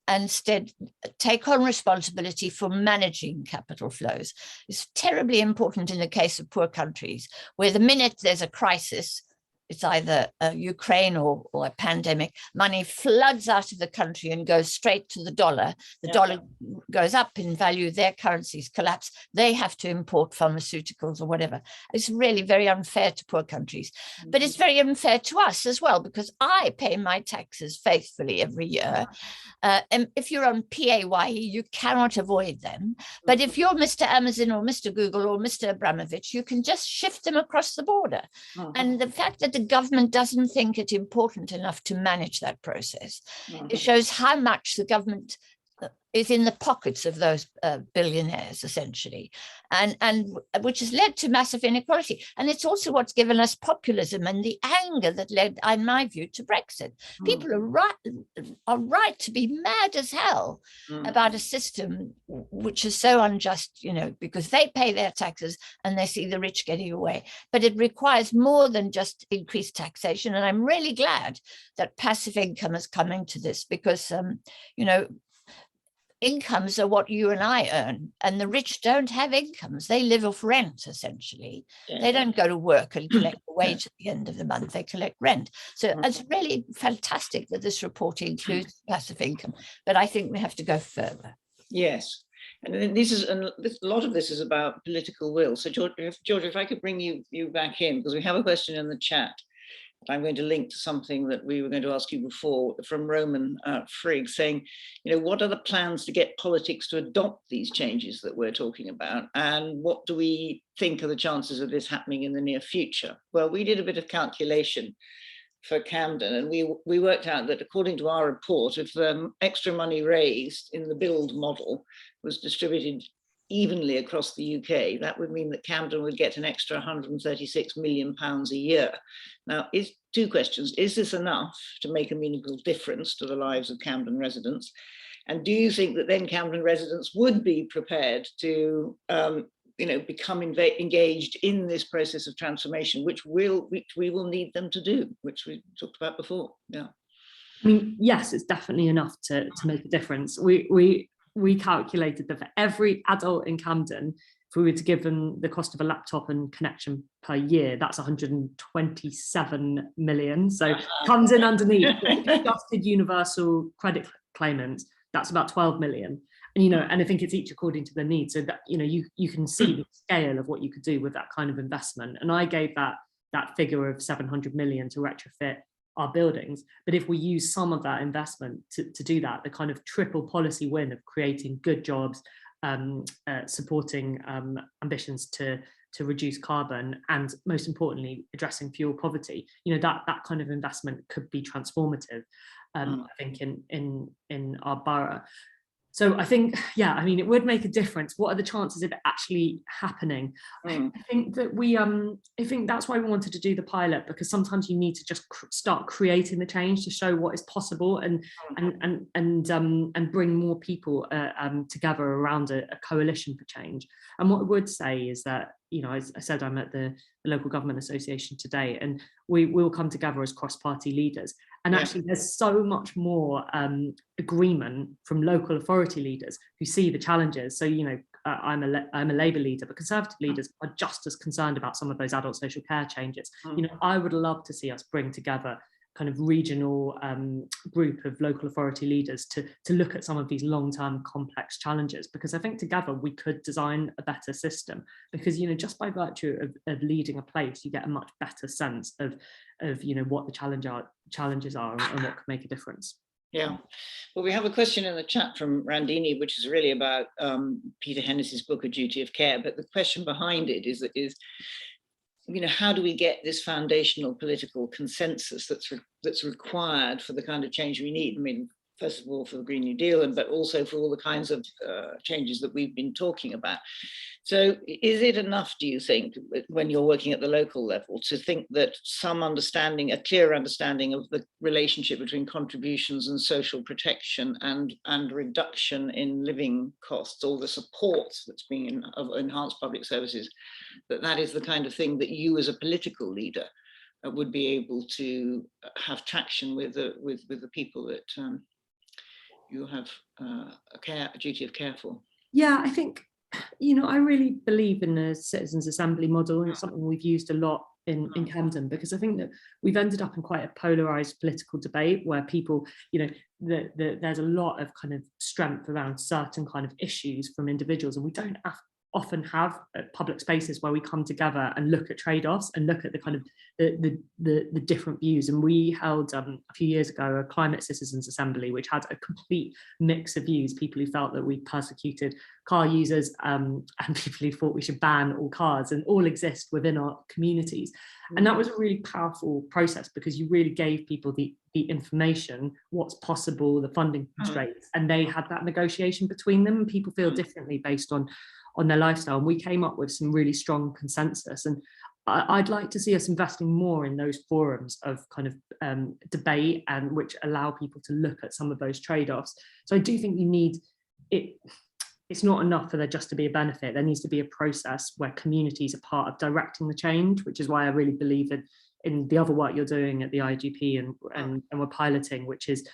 Instead, take on responsibility for managing capital flows. It's terribly important in the case of poor countries, where the minute there's a crisis, it's either Ukraine or a pandemic, money floods out of the country and goes straight to the dollar. The dollar goes up in value, their currencies collapse. They have to import pharmaceuticals or whatever. It's really very unfair to poor countries. But it's very unfair to us as well, because I pay my taxes faithfully every year. And if you're on PAYE, you cannot avoid them. But if you're Mr. Amazon or Mr. Google or Mr. Abramovich, you can just shift them across the border. And the fact that the government doesn't think it important enough to manage that process, it shows how much the government is in the pockets of those billionaires, essentially, and which has led to massive inequality. And it's also what's given us populism and the anger that led, in my view, to Brexit. People are right to be mad as hell about a system which is so unjust, you know, because they pay their taxes and they see the rich getting away. But it requires more than just increased taxation. And I'm really glad that passive income is coming to this, because, you know, incomes are what you and I earn, and the rich don't have incomes. They live off rent, essentially. They don't go to work and collect a wage at the end of the month. They collect rent. So it's really fantastic that this report includes passive income, but I think we have to go further. Yes. And a lot of this is about political will. So Georgia, if I could bring you back in, because we have a question in the chat. I'm going to link to something that we were going to ask you before from Roman Frigg, saying, you know, what are the plans to get politics to adopt these changes that we're talking about? And what do we think are the chances of this happening in the near future? Well, we did a bit of calculation for Camden, and we worked out that according to our report, if extra money raised in the build model was distributed evenly across the UK, that would mean that Camden would get an extra £136 million a year. Now, two questions. Is this enough to make a meaningful difference to the lives of Camden residents? And do you think that then Camden residents would be prepared to become engaged in this process of transformation, which we will need them to do, which we talked about before? Yeah. I mean, yes, it's definitely enough to make a difference. We calculated that for every adult in Camden, if we were to give them the cost of a laptop and connection per year, that's 127 million. So comes in underneath adjusted universal credit claimants, that's about 12 million. And, you know, and I think it's each according to the needs. So that, you know, you can see the scale of what you could do with that kind of investment. And I gave that figure of 700 million to retrofit our buildings. But if we use some of that investment to do that, the kind of triple policy win of creating good jobs, supporting ambitions to reduce carbon, and most importantly, addressing fuel poverty, you know, that kind of investment could be transformative, I think, in our borough. So I think, yeah, I mean, it would make a difference. What are the chances of it actually happening? I think that I think that's why we wanted to do the pilot, because sometimes you need to just start creating the change to show what is possible and bring more people together around a coalition for change. And what I would say is that, you know, as I said, I'm at the Local Government Association today, and we will come together as cross-party leaders. And actually, there's so much more agreement from local authority leaders who see the challenges. So, you know, I'm a Labour leader, but Conservative leaders are just as concerned about some of those adult social care changes. You know, I would love to see us bring together kind of regional group of local authority leaders to look at some of these long-term complex challenges, because I think together we could design a better system, because, you know, just by virtue of leading a place, you get a much better sense of you know, what the challenges are and what could make a difference. Yeah, well, we have a question in the chat from Randini, which is really about Peter Hennis's book, A Duty of Care, but the question behind it is you know, how do we get this foundational political consensus that's required for the kind of change we need? I mean, first of all, for the Green New Deal, but also for all the kinds of changes that we've been talking about. So is it enough, do you think, when you're working at the local level, to think that some understanding, a clear understanding of the relationship between contributions and social protection and reduction in living costs, all the support that's being of enhanced public services, that is the kind of thing that you as a political leader would be able to have traction with the people that you have a duty of care for? Yeah, I think, you know, I really believe in the citizens' assembly model, and it's something we've used a lot in Camden, because I think that we've ended up in quite a polarized political debate where people, you know, there's a lot of kind of strength around certain kind of issues from individuals, and we don't often have public spaces where we come together and look at trade-offs and look at the kind of the different views. And we held a few years ago a climate citizens assembly, which had a complete mix of views, people who felt that we persecuted car users and people who thought we should ban all cars, and all exist within our communities. And that was a really powerful process, because you really gave people the information, what's possible, the funding constraints, and they had that negotiation between them. And people feel differently based on their lifestyle. And we came up with some really strong consensus. And I'd like to see us investing more in those forums of kind of debate, and which allow people to look at some of those trade-offs. So I do think you need it. It's not enough for there just to be a benefit. There needs to be a process where communities are part of directing the change, which is why I really believe in the other work you're doing at the IGP and we're piloting, which is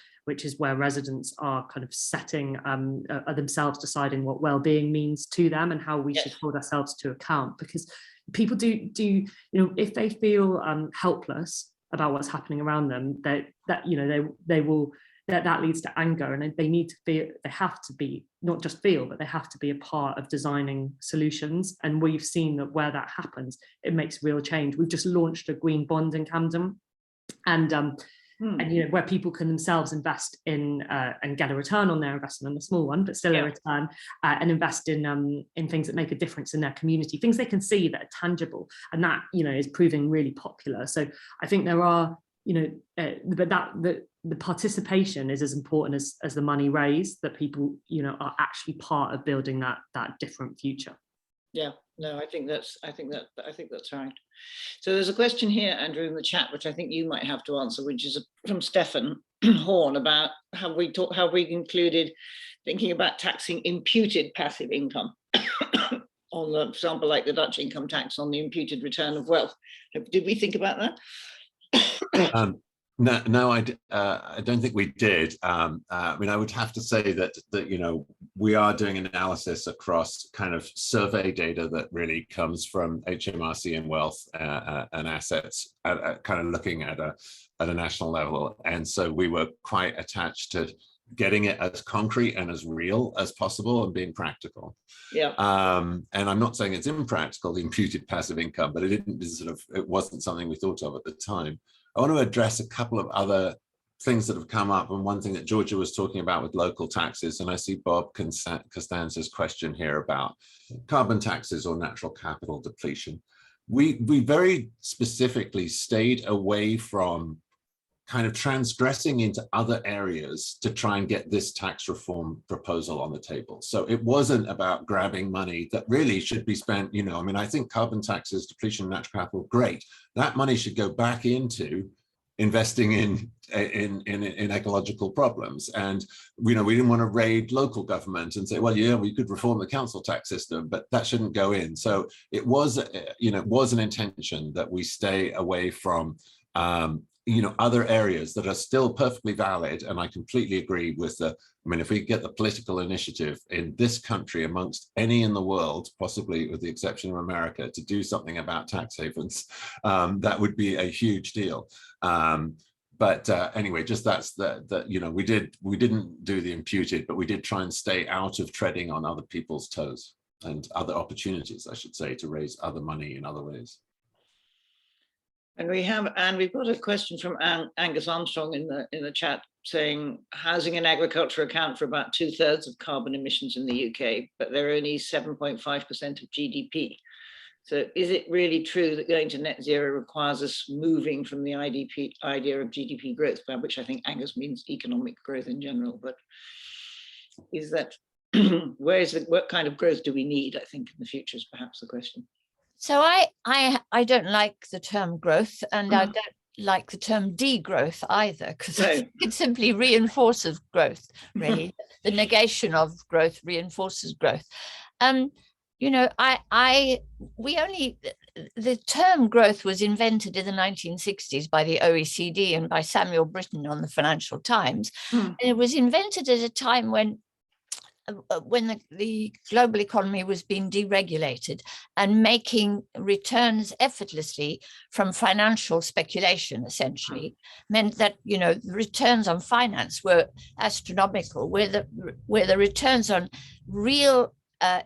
where residents are kind of setting themselves deciding what well-being means to them and how we should hold ourselves to account. Because people do you know, if they feel helpless about what's happening around them, that you know, they will, that leads to anger, and they have to be not just feel, but they have to be a part of designing solutions. And we've seen that where that happens, it makes real change. We've just launched a green bond in Camden, and you know, where people can themselves invest in and get a return on their investment, a small one, but still a return, and invest in things that make a difference in their community, things they can see that are tangible, and that, you know, is proving really popular. So I think there are, you know, but the participation is as important as the money raised, that people, you know, are actually part of building that different future. Yeah, no, I think that's right. So there's a question here, Andrew, in the chat, which I think you might have to answer, which is from Stefan Horn, about have we included thinking about taxing imputed passive income on, for example, like the Dutch income tax on the imputed return of wealth. Did we think about that? No, I don't think we did. I mean, I would have to say that you know, we are doing an analysis across kind of survey data that really comes from HMRC and wealth and assets, kind of looking at a national level. And so we were quite attached to getting it as concrete and as real as possible and being practical. Yeah. And I'm not saying it's impractical, the imputed passive income, but it wasn't something we thought of at the time. I want to address a couple of other things that have come up, and one thing that Georgia was talking about with local taxes, and I see Bob Costanza's question here about carbon taxes or natural capital depletion. We very specifically stayed away from kind of transgressing into other areas to try and get this tax reform proposal on the table. So it wasn't about grabbing money that really should be spent, I mean, I think carbon taxes, depletion of natural capital, great. That money should go back into investing in ecological problems. And we didn't want to raid local government and say, well, yeah, we could reform the council tax system, but that shouldn't go in. So it was, it was an intention that we stay away from other areas that are still perfectly valid. And I completely agree with if we get the political initiative in this country amongst any in the world, possibly with the exception of America, to do something about tax havens, that would be a huge deal. But anyway, just that's we didn't do the imputed, but we did try and stay out of treading on other people's toes and other opportunities, I should say, to raise other money in other ways. And we've got a question from Angus Armstrong in the chat saying housing and agriculture account for about 2/3 of carbon emissions in the UK, but they're only 7.5% of GDP. So is it really true that going to net zero requires us moving from the idea of GDP growth, by which I think Angus means economic growth in general, but is that, what kind of growth do we need, I think, in the future is perhaps the question. So I don't like the term growth, and I don't like the term degrowth either, because it simply reinforces growth, really. The negation of growth reinforces growth. The term growth was invented in the 1960s by the OECD and by Samuel Britton on the Financial Times. And it was invented at a time when the global economy was being deregulated and making returns effortlessly from financial speculation, essentially, meant that, the returns on finance were astronomical, where the returns on real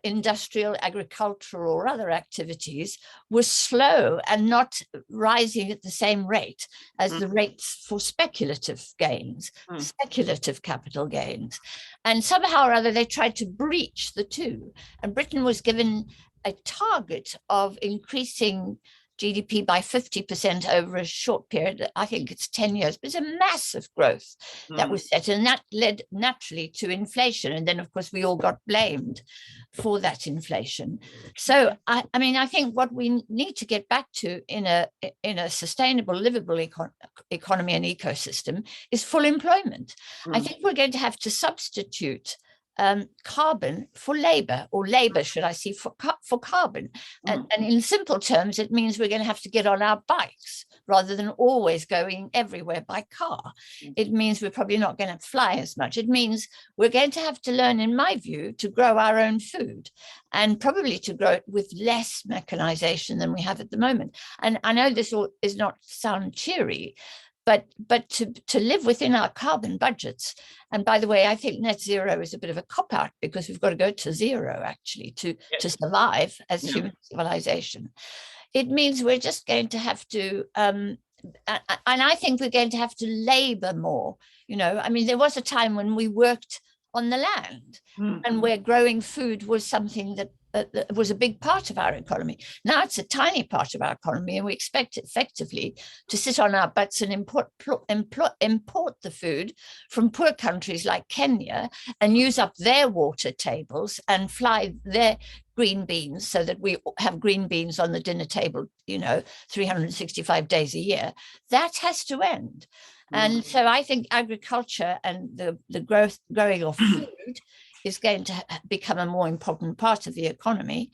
industrial, agricultural, or other activities were slow and not rising at the same rate as the rates for speculative gains, speculative capital gains. And somehow or other, they tried to breach the two. And Britain was given a target of increasing GDP by 50% over a short period. I think it's 10 years, but it's a massive growth that was set, and that led naturally to inflation. And then, of course, we all got blamed for that inflation. So, I think what we need to get back to in a sustainable, livable economy and ecosystem is full employment. I think we're going to have to substitute carbon for labor, or labor, should I say, for carbon. And in simple terms, it means we're going to have to get on our bikes rather than always going everywhere by car. It means we're probably not going to fly as much. It means we're going to have to learn, in my view, to grow our own food, and probably to grow it with less mechanization than we have at the moment. And I know this all is not sound cheery, but to live within our carbon budgets. And by the way, I think net zero is a bit of a cop-out, because we've got to go to zero, actually, to survive as human civilization. It means we're just going to have to, and I think we're going to have to labor more. There was a time when we worked on the land and where growing food was something that was a big part of our economy. Now it's a tiny part of our economy, and we expect effectively to sit on our butts and import the food from poor countries like Kenya and use up their water tables and fly their green beans so that we have green beans on the dinner table, 365 days a year. That has to end. And so I think agriculture and the growing of food is going to become a more important part of the economy.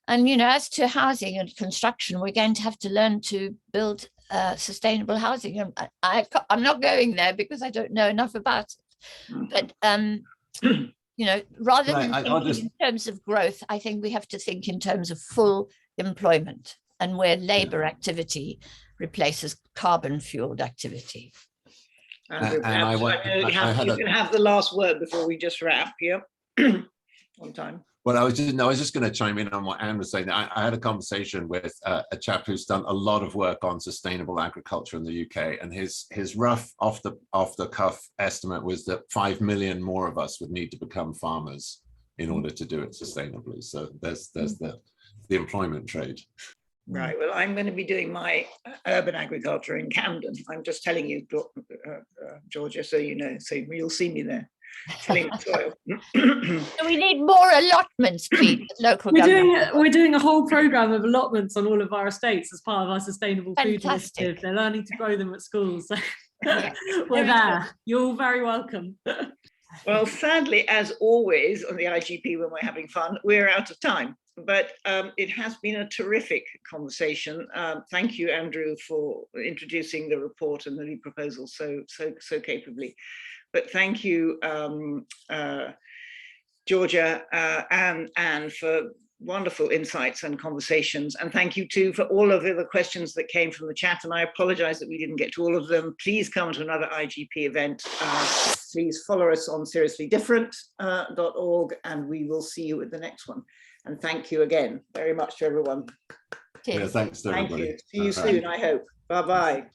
And, as to housing and construction, we're going to have to learn to build sustainable housing. And I'm not going there because I don't know enough about it. But, rather than thinking in terms of growth, I think we have to think in terms of full employment, and where labor activity replaces carbon-fueled activity. You can have the last word before we just wrap. Yep. On time. Well, I was just going to chime in on what Anne was saying. I had a conversation with a chap who's done a lot of work on sustainable agriculture in the UK, and his rough off the cuff estimate was that 5 million more of us would need to become farmers in order to do it sustainably. So there's the employment trade. Right. Well, I'm going to be doing my urban agriculture in Camden. I'm just telling you, Georgia, so you know. So you'll see me there. Tilling the soil. So we need more allotments, please, at local government. We're doing a whole program of allotments on all of our estates as part of our sustainable food Fantastic. initiative. They're learning to grow them at schools. So Yeah, we're very there. You're all very welcome. Well, sadly, as always on the IGP when we're having fun, we're out of time. But it has been a terrific conversation. Thank you, Andrew, for introducing the report and the new proposal so capably. But thank you, Georgia and Anne, for wonderful insights and conversations. And thank you too for all of the other questions that came from the chat. And I apologize that we didn't get to all of them. Please come to another IGP event. Please follow us on seriousslydifferent.org, and we will see you at the next one. And thank you again very much to everyone. Yeah, thanks to everybody. Thank you. See you soon, I hope. Bye-bye.